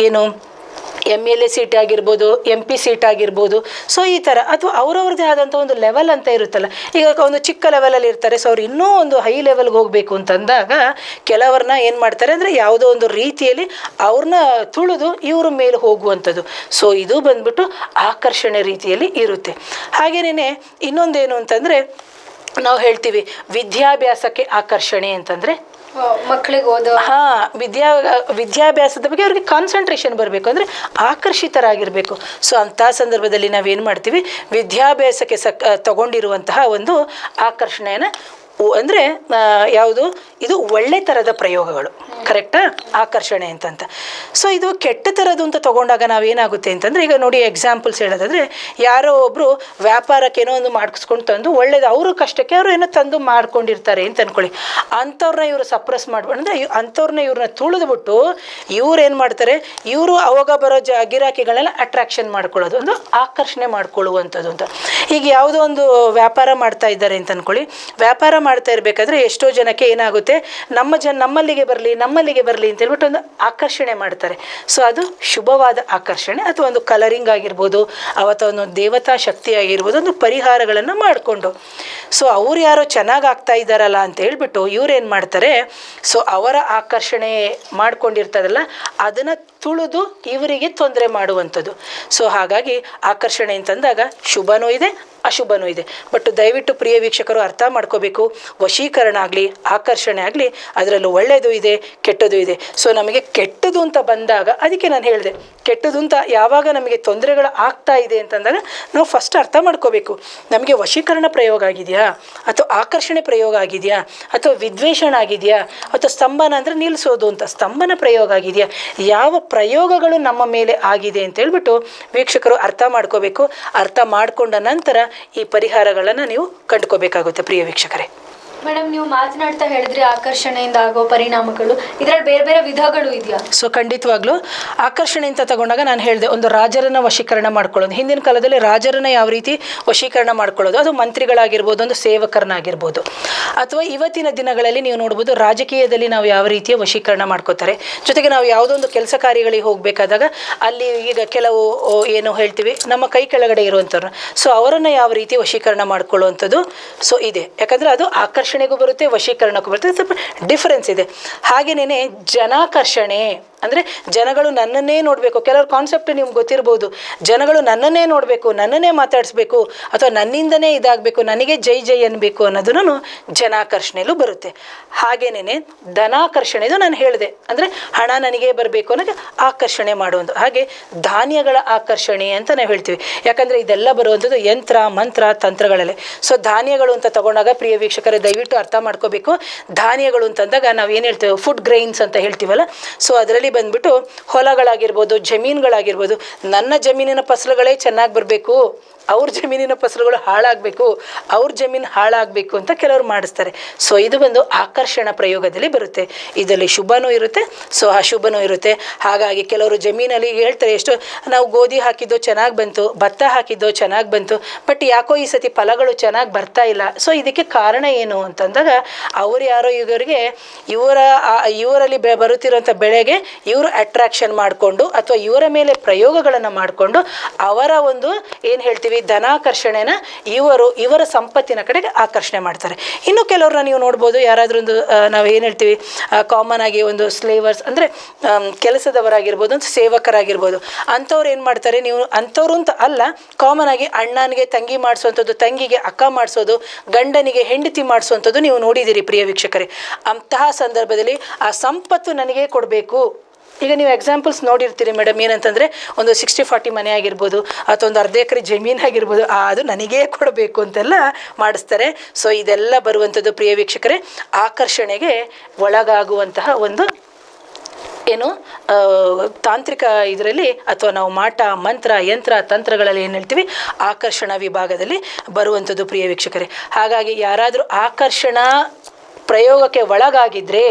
S2: ಏನು MLA ಸೀಟ್ ಆಗಿರ್ಬೋದು, MP ಸೀಟ್ ಆಗಿರ್ಬೋದು. ಸೊ ಈ ಥರ, ಅಥವಾ ಅವ್ರವ್ರದ್ದೇ ಆದಂಥ ಒಂದು ಲೆವೆಲ್ ಅಂತ ಇರುತ್ತಲ್ಲ. ಈಗ ಒಂದು ಚಿಕ್ಕ ಲೆವೆಲಲ್ಲಿ ಇರ್ತಾರೆ, ಸೊ ಅವ್ರು ಇನ್ನೂ ಒಂದು ಹೈ ಲೆವೆಲ್ಗೆ ಹೋಗಬೇಕು ಅಂತಂದಾಗ ಕೆಲವ್ರನ್ನ ಏನು ಮಾಡ್ತಾರೆ ಅಂದರೆ ಯಾವುದೋ ಒಂದು ರೀತಿಯಲ್ಲಿ ಅವ್ರನ್ನ ತುಳಿದು ಇವ್ರ ಮೇಲೆ ಹೋಗುವಂಥದ್ದು. ಸೊ ಇದು ಬಂದ್ಬಿಟ್ಟು ಆಕರ್ಷಣೆ ರೀತಿಯಲ್ಲಿ ಇರುತ್ತೆ. ಹಾಗೇನೇ ಇನ್ನೊಂದೇನು ಅಂತಂದರೆ ನಾವು ಹೇಳ್ತೀವಿ ವಿದ್ಯಾಭ್ಯಾಸಕ್ಕೆ ಆಕರ್ಷಣೆ ಅಂತಂದರೆ
S1: ಮಕ್ಕಳಿಗೆ ಓದೋ
S2: ವಿದ್ಯಾಭ್ಯಾಸದ ಬಗ್ಗೆ ಅವ್ರಿಗೆ ಕಾನ್ಸಂಟ್ರೇಷನ್ ಬರಬೇಕು, ಅಂದರೆ ಆಕರ್ಷಿತರಾಗಿರಬೇಕು. ಸೊ ಅಂಥ ಸಂದರ್ಭದಲ್ಲಿ ನಾವೇನು ಮಾಡ್ತೀವಿ, ವಿದ್ಯಾಭ್ಯಾಸಕ್ಕೆ ತಗೊಂಡಿರುವಂತಹ ಒಂದು ಆಕರ್ಷಣೆಯನ್ನು ಅಂದರೆ ಯಾವುದು, ಇದು ಒಳ್ಳೆ ಥರದ ಪ್ರಯೋಗಗಳು. ಕರೆಕ್ಟಾ? ಆಕರ್ಷಣೆ ಅಂತಂತ. ಸೊ ಇದು ಕೆಟ್ಟ ಥರದ್ದು ಅಂತ ತೊಗೊಂಡಾಗ ನಾವೇನಾಗುತ್ತೆ ಅಂತಂದರೆ, ಈಗ ನೋಡಿ ಎಕ್ಸಾಂಪಲ್ಸ್ ಹೇಳೋದಾದರೆ, ಯಾರೋ ಒಬ್ಬರು ವ್ಯಾಪಾರಕ್ಕೆ ಏನೋ ಒಂದು ಮಾಡಿಸ್ಕೊಂಡು ತಂದು ಒಳ್ಳೇದು ಅವ್ರ ಕಷ್ಟಕ್ಕೆ ಅವರು ಏನೋ ತಂದು ಮಾಡ್ಕೊಂಡಿರ್ತಾರೆ ಅಂತ ಅಂದ್ಕೊಳ್ಳಿ. ಅಂಥವ್ರನ್ನ ಇವರು ಸಪ್ರೆಸ್ ಮಾಡ್ಬಿಟ್ಟು, ಅಂದರೆ ಅಂಥವ್ರನ್ನ ಇವ್ರನ್ನ ತುಳಿದ್ಬಿಟ್ಟು ಇವ್ರು ಏನು ಮಾಡ್ತಾರೆ, ಇವರು ಅವಾಗ ಬರೋ ಗಿರಾಕಿಗಳನ್ನೆಲ್ಲ ಅಟ್ರಾಕ್ಷನ್ ಮಾಡ್ಕೊಳ್ಳೋದು, ಒಂದು ಆಕರ್ಷಣೆ ಮಾಡ್ಕೊಳ್ಳುವಂಥದ್ದು ಅಂತ. ಈಗ ಯಾವುದೋ ಒಂದು ವ್ಯಾಪಾರ ಮಾಡ್ತಾ ಇದ್ದಾರೆ ಅಂತ ಅಂದ್ಕೊಳ್ಳಿ. ವ್ಯಾಪಾರ ಮಾಡ್ತಾ ಇರಬೇಕಾದ್ರೆ ಎಷ್ಟೋ ಜನಕ್ಕೆ ಏನಾಗುತ್ತೆ, ನಮ್ಮಲ್ಲಿಗೆ ಬರಲಿ ಅಂತ ಹೇಳ್ಬಿಟ್ಟು ಒಂದು ಆಕರ್ಷಣೆ ಮಾಡ್ತಾರೆ. ಸೊ ಅದು ಶುಭವಾದ ಆಕರ್ಷಣೆ, ಅಥವಾ ಒಂದು ಕಲರಿಂಗ್ ಆಗಿರ್ಬೋದು, ಅಥವಾ ಒಂದು ದೇವತಾ ಶಕ್ತಿ ಆಗಿರ್ಬೋದು, ಒಂದು ಪರಿಹಾರಗಳನ್ನು ಮಾಡಿಕೊಂಡು. ಸೊ ಅವ್ರು ಯಾರೋ ಚೆನ್ನಾಗಿ ಆಗ್ತಾ ಇದ್ದಾರಲ್ಲ ಅಂತ ಹೇಳ್ಬಿಟ್ಟು ಇವ್ರೇನು ಮಾಡ್ತಾರೆ, ಸೊ ಅವರ ಆಕರ್ಷಣೆ ಮಾಡ್ಕೊಂಡಿರ್ತಾರಲ್ಲ ಅದನ್ನು ತುಳಿದು ಇವರಿಗೆ ತೊಂದರೆ ಮಾಡುವಂಥದ್ದು. ಸೊ ಹಾಗಾಗಿ ಆಕರ್ಷಣೆ ಅಂತಂದಾಗ ಶುಭನೂ ಇದೆ, ಅಶುಭನೂ ಇದೆ. ಬಟ್ ದಯವಿಟ್ಟು ಪ್ರಿಯ ವೀಕ್ಷಕರು ಅರ್ಥ ಮಾಡ್ಕೋಬೇಕು, ವಶೀಕರಣ ಆಗಲಿ ಆಕರ್ಷಣೆ ಆಗಲಿ ಅದರಲ್ಲೂ ಒಳ್ಳೆಯದು ಇದೆ, ಕೆಟ್ಟದ್ದು ಇದೆ. ಸೊ ನಮಗೆ ಕೆಟ್ಟದು ಅಂತ ಬಂದಾಗ, ಅದಕ್ಕೆ ನಾನು ಹೇಳಿದೆ, ಕೆಟ್ಟದು ಅಂತ ಯಾವಾಗ ನಮಗೆ ತೊಂದರೆಗಳು ಆಗ್ತಾ ಇದೆ ಅಂತಂದಾಗ ನಾವು ಫಸ್ಟ್ ಅರ್ಥ ಮಾಡ್ಕೋಬೇಕು, ನಮಗೆ ವಶೀಕರಣ ಪ್ರಯೋಗ ಆಗಿದೆಯಾ, ಅಥವಾ ಆಕರ್ಷಣೆ ಪ್ರಯೋಗ ಆಗಿದೆಯಾ, ಅಥವಾ ವಿದ್ವೇಷಣ ಆಗಿದೆಯಾ, ಅಥವಾ ಸ್ತಂಭನ ಅಂದರೆ ನಿಲ್ಲಿಸೋದು ಅಂತ ಸ್ತಂಭನ ಪ್ರಯೋಗ ಆಗಿದೆಯಾ, ಯಾವ ಪ್ರಯೋಗಗಳು ನಮ್ಮ ಮೇಲೆ ಆಗಿದೆ ಅಂತ ಹೇಳ್ಬಿಟ್ಟು ವೀಕ್ಷಕರು ಅರ್ಥ ಮಾಡ್ಕೋಬೇಕು. ಅರ್ಥ ಮಾಡಿಕೊಂಡ ನಂತರ ಈ ಪರಿಹಾರಗಳನ್ನು ನೀವು ಕಂಡುಕೋಬೇಕಾಗುತ್ತೆ ಪ್ರಿಯ ವೀಕ್ಷಕರೇ.
S1: ಮೇಡಮ್, ನೀವು ಮಾತನಾಡ್ತಾ ಹೇಳಿದ್ರಿ ಆಕರ್ಷಣೆಯಿಂದ ಆಗೋ ಪರಿಣಾಮಗಳು, ಇದರಲ್ಲಿ ಬೇರೆ ಬೇರೆ ವಿಧಗಳು ಇದೆಯಾ? ಸೊ
S2: ಖಂಡಿತವಾಗ್ಲೂ ಆಕರ್ಷಣೆ ಅಂತ ತಗೊಂಡಾಗ ನಾನು ಹೇಳಿದೆ, ಒಂದು ರಾಜರನ್ನ ವಶೀಕರಣ ಮಾಡ್ಕೊಳ್ಳೋದು. ಹಿಂದಿನ ಕಾಲದಲ್ಲಿ ರಾಜರನ್ನ ಯಾವ ರೀತಿ ವಶೀಕರಣ ಮಾಡ್ಕೊಳ್ಳೋದು, ಅದು ಮಂತ್ರಿಗಳಾಗಿರ್ಬೋದು, ಒಂದು ಸೇವಕರನ್ನಾಗಿರ್ಬೋದು. ಅಥವಾ ಇವತ್ತಿನ ದಿನಗಳಲ್ಲಿ ನೀವು ನೋಡ್ಬೋದು, ರಾಜಕೀಯದಲ್ಲಿ ನಾವು ಯಾವ ರೀತಿಯ ವಶೀಕರಣ ಮಾಡ್ಕೋತಾರೆ. ಜೊತೆಗೆ ನಾವು ಯಾವುದೋ ಒಂದು ಕೆಲಸ ಕಾರ್ಯಗಳಿಗೆ ಹೋಗಬೇಕಾದಾಗ ಅಲ್ಲಿ ಈಗ ಕೆಲವು ಏನು ಹೇಳ್ತೀವಿ, ನಮ್ಮ ಕೈ ಕೆಳಗಡೆ ಇರುವಂಥವ್ರು, ಸೊ ಅವರನ್ನು ಯಾವ ರೀತಿ ವಶೀಕರಣ ಮಾಡ್ಕೊಳ್ಳುವಂಥದ್ದು ಸೊ ಇದೆ. ಯಾಕಂದರೆ ಅದು ಆಕರ್ಷಣೆಗೂ ಬರುತ್ತೆ, ವಶೀಕರಣಕ್ಕೂ ಬರುತ್ತೆ, ಸ್ವಲ್ಪ ಡಿಫರೆನ್ಸ್ ಇದೆ. ಹಾಗೆಯೇ ಜನಾಕರ್ಷಣೆ ಅಂದರೆ ಜನಗಳು ನನ್ನನ್ನೇ ನೋಡಬೇಕು. ಕೆಲವ್ರ ಕಾನ್ಸೆಪ್ಟ್ ನಿಮ್ಗೆ ಗೊತ್ತಿರ್ಬೋದು, ಜನಗಳು ನನ್ನನ್ನೇ ನೋಡಬೇಕು, ನನ್ನನ್ನೇ ಮಾತಾಡಿಸ್ಬೇಕು, ಅಥವಾ ನನ್ನಿಂದನೇ ಇದಾಗಬೇಕು, ನನಗೆ ಜೈ ಜೈ ಅನ್ನಬೇಕು ಅನ್ನೋದನ್ನು ಜನಾಕರ್ಷಣೆಯಲ್ಲೂ ಬರುತ್ತೆ. ಹಾಗೇನೇ ಧನಾಕರ್ಷಣೆದು ನಾನು ಹೇಳಿದೆ, ಅಂದರೆ ಹಣ ನನಗೆ ಬರಬೇಕು ಅನ್ನೋದು ಆಕರ್ಷಣೆ ಮಾಡುವುದು. ಹಾಗೆ ಧಾನ್ಯಗಳ ಆಕರ್ಷಣೆ ಅಂತ ನಾವು ಹೇಳ್ತೀವಿ. ಯಾಕಂದರೆ ಇದೆಲ್ಲ ಬರುವಂಥದ್ದು ಯಂತ್ರ ಮಂತ್ರ ತಂತ್ರಗಳಲ್ಲೇ. ಸೊ ಧಾನ್ಯಗಳು ಅಂತ ತಗೊಂಡಾಗ ಪ್ರಿಯ ವೀಕ್ಷಕರೇ ದಯವಿಟ್ಟು ಅರ್ಥ ಮಾಡ್ಕೋಬೇಕು. ಧಾನ್ಯಗಳು ಅಂತಂದಾಗ ನಾವು ಏನು ಹೇಳ್ತೇವೆ, ಫುಡ್ ಗ್ರೈನ್ಸ್ ಅಂತ ಹೇಳ್ತೀವಲ್ಲ, ಸೊ ಅದರಲ್ಲಿ ಬಂದ್ಬಿಟ್ಟು ಹೊಲಗಳಾಗಿರ್ಬೋದು, ಜಮೀನುಗಳಾಗಿರ್ಬೋದು, ನನ್ನ ಜಮೀನಿನ ಫಸಲುಗಳೇ ಚೆನ್ನಾಗಿ ಬರಬೇಕು, ಅವ್ರ ಜಮೀನಿನ ಫಸಲುಗಳು ಹಾಳಾಗಬೇಕು, ಅವ್ರ ಜಮೀನು ಹಾಳಾಗಬೇಕು ಅಂತ ಕೆಲವರು ಮಾಡಿಸ್ತಾರೆ. ಸೊ ಇದು ಒಂದು ಆಕರ್ಷಣ ಪ್ರಯೋಗದಲ್ಲಿ ಬರುತ್ತೆ. ಇದರಲ್ಲಿ ಶುಭನೂ ಇರುತ್ತೆ, ಸೊ ಅಶುಭನೂ ಇರುತ್ತೆ. ಹಾಗಾಗಿ ಕೆಲವರು ಜಮೀನಲ್ಲಿ ಹೇಳ್ತಾರೆ, ಎಷ್ಟು ನಾವು ಗೋಧಿ ಹಾಕಿದ್ದೋ ಚೆನ್ನಾಗಿ ಬಂತು, ಭತ್ತ ಹಾಕಿದ್ದೋ ಚೆನ್ನಾಗಿ ಬಂತು, ಬಟ್ ಯಾಕೋ ಈ ಸತಿ ಫಲಗಳು ಚೆನ್ನಾಗಿ ಬರ್ತಾ ಇಲ್ಲ. ಸೊ ಇದಕ್ಕೆ ಕಾರಣ ಏನು ಅಂತಂದಾಗ ಅವ್ರು ಯಾರೋ ಇವರಲ್ಲಿ ಬರುತ್ತಿರುವಂಥ ಬೆಳೆಗೆ ಇವರು ಅಟ್ರಾಕ್ಷನ್ ಮಾಡಿಕೊಂಡು ಅಥವಾ ಇವರ ಮೇಲೆ ಪ್ರಯೋಗಗಳನ್ನು ಮಾಡಿಕೊಂಡು ಅವರ ಒಂದು ಏನು ಹೇಳ್ತೀವಿ ಧನಾಕರ್ಷಣೆನ ಇವರ ಸಂಪತ್ತಿನ ಕಡೆಗೆ ಆಕರ್ಷಣೆ ಮಾಡ್ತಾರೆ. ಇನ್ನು ಕೆಲವ್ರನ್ನ ನೀವು ನೋಡ್ಬೋದು, ಯಾರಾದ್ರೂ ಒಂದು ನಾವು ಏನು ಹೇಳ್ತೀವಿ ಕಾಮನ್ ಆಗಿ ಒಂದು ಸ್ಲೇವರ್ಸ್ ಅಂದರೆ ಕೆಲಸದವರಾಗಿರ್ಬೋದು, ಒಂದು ಸೇವಕರಾಗಿರ್ಬೋದು, ಅಂಥವ್ರು ಏನು ಮಾಡ್ತಾರೆ, ನೀವು ಅಂಥವ್ರು ಅಂತ ಅಲ್ಲ, ಕಾಮನ್ ಆಗಿ ಅಣ್ಣನಿಗೆ ತಂಗಿ ಮಾಡಿಸುವಂಥದ್ದು, ತಂಗಿಗೆ ಅಕ್ಕ ಮಾಡಿಸೋದು, ಗಂಡನಿಗೆ ಹೆಂಡತಿ ಮಾಡಿಸುವಂಥದ್ದು ನೀವು ನೋಡಿದ್ದೀರಿ ಪ್ರಿಯ ವೀಕ್ಷಕರೇ. ಅಂತಹ ಸಂದರ್ಭದಲ್ಲಿ ಆ ಸಂಪತ್ತು ನನಗೆ ಕೊಡಬೇಕು. ಈಗ ನೀವು ಎಕ್ಸಾಂಪಲ್ಸ್ ನೋಡಿರ್ತೀರಿ ಮೇಡಮ್, ಏನಂತಂದರೆ ಒಂದು 60-40 ಮನೆ ಆಗಿರ್ಬೋದು ಅಥವಾ ಒಂದು ಅರ್ಧ ಎಕರೆ ಜಮೀನು ಆಗಿರ್ಬೋದು, ಅದು ನನಗೇ ಕೊಡಬೇಕು ಅಂತೆಲ್ಲ ಮಾಡಿಸ್ತಾರೆ. ಸೊ ಇದೆಲ್ಲ ಬರುವಂಥದ್ದು ಪ್ರಿಯ ವೀಕ್ಷಕರೇ ಆಕರ್ಷಣೆಗೆ ಒಳಗಾಗುವಂತಹ ಒಂದು ಏನು ತಾಂತ್ರಿಕ ಇದರಲ್ಲಿ ಅಥವಾ ನಾವು ಮಾಟ, ಮಂತ್ರ, ಯಂತ್ರ, ತಂತ್ರಗಳಲ್ಲಿ ಏನು ಹೇಳ್ತೀವಿ ಆಕರ್ಷಣ ವಿಭಾಗದಲ್ಲಿ ಬರುವಂಥದ್ದು ಪ್ರಿಯ ವೀಕ್ಷಕರೇ. ಹಾಗಾಗಿ ಯಾರಾದರೂ ಆಕರ್ಷಣ ಪ್ರಯೋಗಕ್ಕೆ ಒಳಗಾಗಿದ್ದರೆ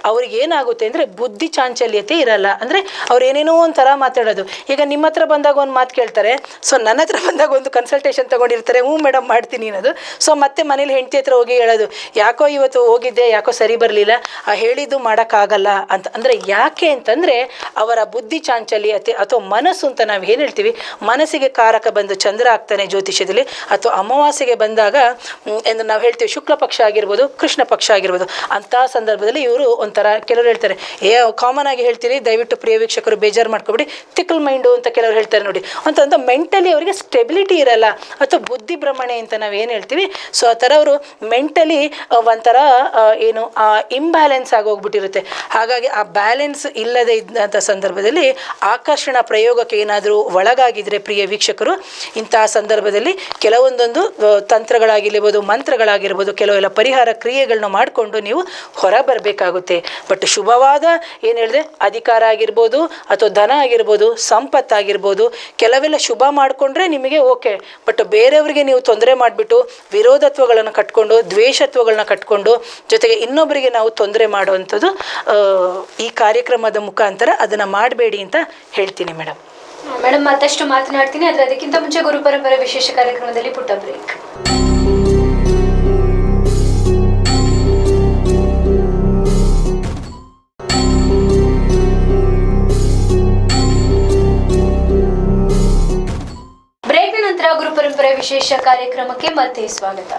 S2: ಅವ್ರಿಗೆ ಏನಾಗುತ್ತೆ ಅಂದರೆ ಬುದ್ಧಿ ಚಾಂಚಲ್ಯತೆ ಇರಲ್ಲ. ಅಂದರೆ ಅವ್ರು ಏನೇನೋ ಒಂಥರ ಮಾತಾಡೋದು. ಈಗ ನಿಮ್ಮ ಹತ್ರ ಬಂದಾಗ ಒಂದು ಮಾತು ಕೇಳ್ತಾರೆ, ಸೊ ನನ್ನ ಹತ್ರ ಬಂದಾಗ ಒಂದು ಕನ್ಸಲ್ಟೇಷನ್ ತೊಗೊಂಡಿರ್ತಾರೆ, ಮೇಡಮ್ ಮಾಡ್ತೀನಿ ಅನ್ನೋದು. ಸೊ ಮತ್ತೆ ಮನೇಲಿ ಹೆಂಡತಿ ಹತ್ರ ಹೋಗಿ ಹೇಳೋದು, ಯಾಕೋ ಇವತ್ತು ಹೋಗಿದ್ದೆ, ಯಾಕೋ ಸರಿ ಬರಲಿಲ್ಲ, ಹೇಳಿದ್ದು ಮಾಡೋಕ್ಕಾಗಲ್ಲ ಅಂತ. ಅಂದರೆ ಯಾಕೆ ಅಂತಂದರೆ ಅವರ ಬುದ್ಧಿ ಚಾಂಚಲ್ಯತೆ ಅಥವಾ ಮನಸ್ಸು ಅಂತ ನಾವು ಏನು ಹೇಳ್ತೀವಿ, ಮನಸ್ಸಿಗೆ ಕಾರಕ ಬಂದು ಚಂದ್ರ ಆಗ್ತಾನೆ ಜ್ಯೋತಿಷ್ಯದಲ್ಲಿ, ಅಥವಾ ಅಮಾವಾಸ್ಯೆಗೆ ಬಂದಾಗ ಎಂದು ನಾವು ಹೇಳ್ತೀವಿ ಶುಕ್ಲ ಪಕ್ಷ ಆಗಿರ್ಬೋದು, ಕೃಷ್ಣ ಪಕ್ಷ ಆಗಿರ್ಬೋದು. ಅಂತಹ ಸಂದರ್ಭದಲ್ಲಿ ಇವರು ಒಂಥರ ಕೆಲವರು ಹೇಳ್ತಾರೆ, ಕಾಮನ್ ಆಗಿ ಹೇಳ್ತೀರಿ, ದಯವಿಟ್ಟು ಪ್ರಿಯ ವೀಕ್ಷಕರು ಬೇಜಾರು ಮಾಡ್ಕೊಬಿಡಿ, ತಿಕ್ಕಲ್ ಮೈಂಡು ಅಂತ ಕೆಲವರು ಹೇಳ್ತಾರೆ ನೋಡಿ. ಅಂತಂದ ಮೆಂಟಲಿ ಅವರಿಗೆ ಸ್ಟೆಬಿಲಿಟಿ ಇರಲ್ಲ ಅಥವಾ ಬುದ್ಧಿ ಭ್ರಮಣೆ ಅಂತ ನಾವು ಏನು ಹೇಳ್ತೀವಿ. ಸೊ ಆ ಥರ ಅವರು ಮೆಂಟಲಿ ಒಂಥರ ಏನು ಇಂಬ್ಯಾಲೆನ್ಸ್ ಆಗೋಗ್ಬಿಟ್ಟಿರುತ್ತೆ. ಹಾಗಾಗಿ ಆ ಬ್ಯಾಲೆನ್ಸ್ ಇಲ್ಲದೆ ಇದ್ದಂಥ ಸಂದರ್ಭದಲ್ಲಿ ಆಕರ್ಷಣ ಪ್ರಯೋಗಕ್ಕೆ ಏನಾದರೂ ಒಳಗಾಗಿದ್ರೆ ಪ್ರಿಯ ವೀಕ್ಷಕರು, ಇಂತಹ ಸಂದರ್ಭದಲ್ಲಿ ಕೆಲವೊಂದೊಂದು ತಂತ್ರಗಳಾಗಿರ್ಬೋದು, ಮಂತ್ರಗಳಾಗಿರ್ಬೋದು, ಕೆಲವೆಲ್ಲ ಪರಿಹಾರ ಕ್ರಿಯೆಗಳನ್ನ ಮಾಡಿಕೊಂಡು ನೀವು ಹೊರ ಬರಬೇಕಾಗುತ್ತೆ. ಬಟ್ ಶುಭವಾದ ಏನು ಹೇಳಿದೆ ಅಧಿಕಾರ ಆಗಿರ್ಬೋದು ಅಥವಾ ಧನ ಆಗಿರ್ಬೋದು, ಸಂಪತ್ತಾಗಿರ್ಬೋದು, ಕೆಲವೆಲ್ಲ ಶುಭ ಮಾಡಿಕೊಂಡ್ರೆ ನಿಮಗೆ ಓಕೆ. ಬಟ್ ಬೇರೆಯವರಿಗೆ ನೀವು ತೊಂದರೆ ಮಾಡಿಬಿಟ್ಟು ವಿರೋಧತ್ವಗಳನ್ನು ಕಟ್ಕೊಂಡು, ದ್ವೇಷತ್ವಗಳನ್ನ ಕಟ್ಕೊಂಡು, ಜೊತೆಗೆ ಇನ್ನೊಬ್ಬರಿಗೆ ನಾವು ತೊಂದರೆ ಮಾಡುವಂಥದ್ದು ಈ ಕಾರ್ಯಕ್ರಮದ ಮುಖಾಂತರ ಅದನ್ನು ಮಾಡಬೇಡಿ ಅಂತ ಹೇಳ್ತೀನಿ ಮೇಡಮ್.
S1: ಮೇಡಮ್ ಮತ್ತಷ್ಟು ಮಾತನಾಡ್ತೀನಿ, ಆದರೆ ಅದಕ್ಕಿಂತ ಮುಂಚೆ ಗುರು ಪರಂಪರೆ ವಿಶೇಷ ಕಾರ್ಯಕ್ರಮದಲ್ಲಿ ಪುಟ್ಟ ಬ್ರೇಕ್. ಬ್ರೇಕ್ನ ನಂತರ ಗುರು ಪರಂಪರೆ ವಿಶೇಷ ಕಾರ್ಯಕ್ರಮಕ್ಕೆ ಮತ್ತೆ ಸ್ವಾಗತ.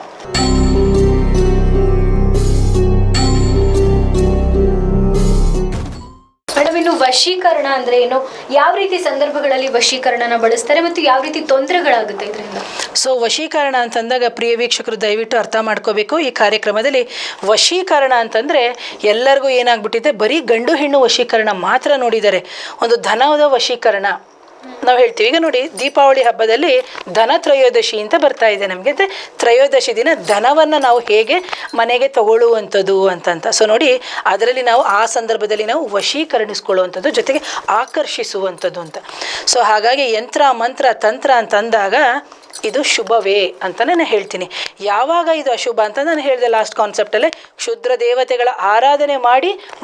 S1: ಮೇಡಮ್, ಇನ್ನು ವಶೀಕರಣ ಅಂದ್ರೆ ಏನು, ಯಾವ ರೀತಿ ಸಂದರ್ಭಗಳಲ್ಲಿ ವಶೀಕರಣನ ಬಳಸ್ತಾರೆ ಮತ್ತು ಯಾವ ರೀತಿ ತೊಂದರೆಗಳಾಗುತ್ತೆ ಇದರಿಂದ?
S2: ಸೊ ವಶೀಕರಣ ಅಂತಂದಾಗ ಪ್ರಿಯ ವೀಕ್ಷಕರು ದಯವಿಟ್ಟು ಅರ್ಥ ಮಾಡ್ಕೋಬೇಕು. ಈ ಕಾರ್ಯಕ್ರಮದಲ್ಲಿ ವಶೀಕರಣ ಅಂತಂದರೆ ಎಲ್ಲರಿಗೂ ಏನಾಗ್ಬಿಟ್ಟಿದೆ, ಬರೀ ಗಂಡು ಹೆಣ್ಣು ವಶೀಕರಣ ಮಾತ್ರ ನೋಡಿದ್ದಾರೆ. ಒಂದು ಧನದ ವಶೀಕರಣ ನಾವು ಹೇಳ್ತೀವಿ. ಈಗ ನೋಡಿ, ದೀಪಾವಳಿ ಹಬ್ಬದಲ್ಲಿ ಧನ ತ್ರಯೋದಶಿ ಅಂತ ಬರ್ತಾ ಇದೆ ನಮಗೆ. ತ್ರಯೋದಶಿ ದಿನ ಧನವನ್ನು ನಾವು ಹೇಗೆ ಮನೆಗೆ ತಗೊಳ್ಳುವಂಥದ್ದು ಅಂತಂತ. ಸೊ ನೋಡಿ, ಅದರಲ್ಲಿ ನಾವು ಆ ಸಂದರ್ಭದಲ್ಲಿ ನಾವು ವಶೀಕರಣಿಸ್ಕೊಳ್ಳುವಂಥದ್ದು, ಜೊತೆಗೆ ಆಕರ್ಷಿಸುವಂಥದ್ದು ಅಂತ. ಸೊ ಹಾಗಾಗಿ ಯಂತ್ರ, ಮಂತ್ರ, ತಂತ್ರ ಅಂತಂದಾಗ ಇದು ಶುಭವೇ ಅಂತ ನಾನು ಹೇಳ್ತೀನಿ. ಯಾವಾಗ ಇದು ಅಶುಭ ಅಂತ ನಾನು ಹೇಳಿದೆ ಲಾಸ್ಟ್ ಕಾನ್ಸೆಪ್ಟಲ್ಲೇ, ಕ್ಷುದ್ರ ದೇವತೆಗಳ ಆರಾಧನೆ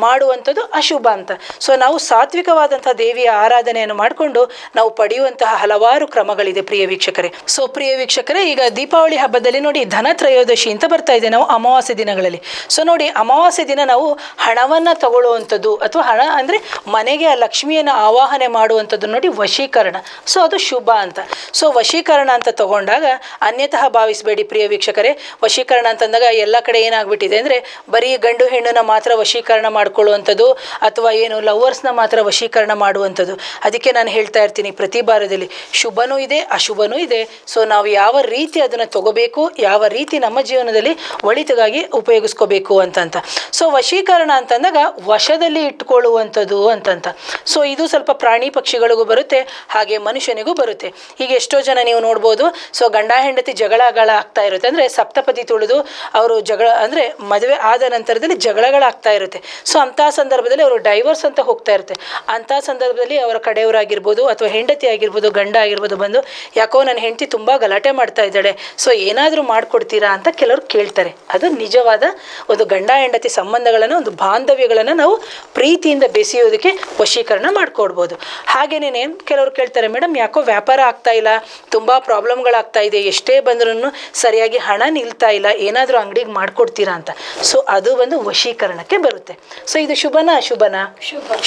S2: ಮಾಡುವಂಥದ್ದು ಅಶುಭ ಅಂತ. ಸೊ ನಾವು ಸಾತ್ವಿಕವಾದಂಥ ದೇವಿಯ ಆರಾಧನೆಯನ್ನು ಮಾಡಿಕೊಂಡು ನಾವು ಪಡೆಯುವಂತಹ ಹಲವಾರು ಕ್ರಮಗಳಿದೆ ಪ್ರಿಯ ವೀಕ್ಷಕರೇ. ಸೊ ಪ್ರಿಯ ವೀಕ್ಷಕರೇ, ಈಗ ದೀಪಾವಳಿ ಹಬ್ಬದಲ್ಲಿ ನೋಡಿ ಧನ ತ್ರಯೋದಶಿ ಅಂತ ಬರ್ತಾ ಇದೆ ನಾವು ಅಮಾವಾಸ್ಯೆ ದಿನಗಳಲ್ಲಿ. ಸೊ ನೋಡಿ, ಅಮಾವಾಸ್ಯೆ ದಿನ ನಾವು ಹಣವನ್ನು ತಗೊಳ್ಳುವಂಥದ್ದು ಅಥವಾ ಹಣ ಅಂದರೆ ಮನೆಗೆ ಆ ಲಕ್ಷ್ಮಿಯನ್ನು ಆವಾಹನೆ ಮಾಡುವಂಥದ್ದು ನೋಡಿ ವಶೀಕರಣ. ಸೊ ಅದು ಶುಭ ಅಂತ. ಸೊ ವಶೀಕರಣ ಅಂತ ತಗೊಂಡಾಗ ಅನ್ಯತಃ ಭಾವಿಸಬೇಡಿ ಪ್ರಿಯ ವೀಕ್ಷಕರೇ. ವಶೀಕರಣ ಅಂತಂದಾಗ ಎಲ್ಲ ಕಡೆ ಏನಾಗ್ಬಿಟ್ಟಿದೆ ಅಂದರೆ ಬರೀ ಗಂಡು ಹೆಣ್ಣನ್ನ ಮಾತ್ರ ವಶೀಕರಣ ಮಾಡ್ಕೊಳ್ಳುವಂಥದ್ದು ಅಥವಾ ಏನು ಲವರ್ಸ್ನ ಮಾತ್ರ ವಶೀಕರಣ ಮಾಡುವಂಥದ್ದು. ಅದಕ್ಕೆ ನಾನು ಹೇಳ್ತಾ ಇರ್ತೀನಿ ಪ್ರತಿ ಬಾರದಲ್ಲಿ, ಶುಭನೂ ಇದೆ ಅಶುಭನೂ ಇದೆ. ಸೊ ನಾವು ಯಾವ ರೀತಿ ಅದನ್ನು ತಗೋಬೇಕು, ಯಾವ ರೀತಿ ನಮ್ಮ ಜೀವನದಲ್ಲಿ ಒಳಿತಿಗಾಗಿ ಉಪಯೋಗಿಸ್ಕೋಬೇಕು ಅಂತಂತ. ಸೊ ವಶೀಕರಣ ಅಂತಂದಾಗ ವಶದಲ್ಲಿ ಇಟ್ಕೊಳ್ಳುವಂಥದ್ದು ಅಂತಂತ. ಸೊ ಇದು ಸ್ವಲ್ಪ ಪ್ರಾಣಿ ಪಕ್ಷಿಗಳಿಗೂ ಬರುತ್ತೆ, ಹಾಗೆ ಮನುಷ್ಯನಿಗೂ ಬರುತ್ತೆ. ಈಗ ಎಷ್ಟೋ ಜನ ನೀವು ನೋಡ್ಬೋದು, ಸೊ ಗಂಡ ಹೆಂಡತಿ ಜಗಳಗಳಾಗ್ತಾ ಇರುತ್ತೆ, ಅಂದರೆ ಸಪ್ತಪದಿ ತುಳಿದು ಅವರು ಜಗಳ ಅಂದರೆ ಮದುವೆ ಆದ ನಂತರದಲ್ಲಿ ಜಗಳಗಳಾಗ್ತಾ ಇರುತ್ತೆ. ಸೊ ಅಂಥ ಸಂದರ್ಭದಲ್ಲಿ ಅವರು ಡೈವರ್ಸ್ ಅಂತ ಹೋಗ್ತಾ ಇರುತ್ತೆ. ಅಂಥ ಸಂದರ್ಭದಲ್ಲಿ ಅವರ ಕಡೆಯವರಾಗಿರ್ಬೋದು ಅಥವಾ ಹೆಂಡತಿ ಆಗಿರ್ಬೋದು, ಗಂಡ ಆಗಿರ್ಬೋದು ಬಂದು ಯಾಕೋ ನನ್ನ ಹೆಂಡತಿ ತುಂಬ ಗಲಾಟೆ ಮಾಡ್ತಾ ಇದ್ದಾಳೆ, ಸೊ ಏನಾದರೂ ಮಾಡಿಕೊಡ್ತೀರಾ ಅಂತ ಕೆಲವರು ಕೇಳ್ತಾರೆ. ಅದು ನಿಜವಾದ ಒಂದು ಗಂಡ ಹೆಂಡತಿ ಸಂಬಂಧಗಳನ್ನು, ಒಂದು ಬಾಂಧವ್ಯಗಳನ್ನು ನಾವು ಪ್ರೀತಿಯಿಂದ ಬೆಸೆಯೋದಕ್ಕೆ ವಶೀಕರಣ ಮಾಡಿಕೊಡ್ಬೋದು. ಹಾಗೇನೇ ಕೆಲವರು ಕೇಳ್ತಾರೆ, ಮೇಡಮ್ ಯಾಕೋ ವ್ಯಾಪಾರ ಆಗ್ತಾ ಇಲ್ಲ, ತುಂಬ ಪ್ರಾಬ್ಲಮ್ಗಳಾಗ್ತಾ ಇದೆ, ಎಷ್ಟೇ ಬಂದ್ರೂ ಸರಿಯಾಗಿ ಹಣ ನಿಲ್ತಾ ಇಲ್ಲ, ಏನಾದರೂ ಅಂಗಡಿಗೆ ಮಾಡಿಕೊಡ್ತೀರಾ ಅಂತ. ಸೊ ಅದು ಒಂದು ವಶೀಕರಣಕ್ಕೆ ಬರುತ್ತೆ. ಸೊ ಇದು ಶುಭನಾ ಅಶುಭನಾ?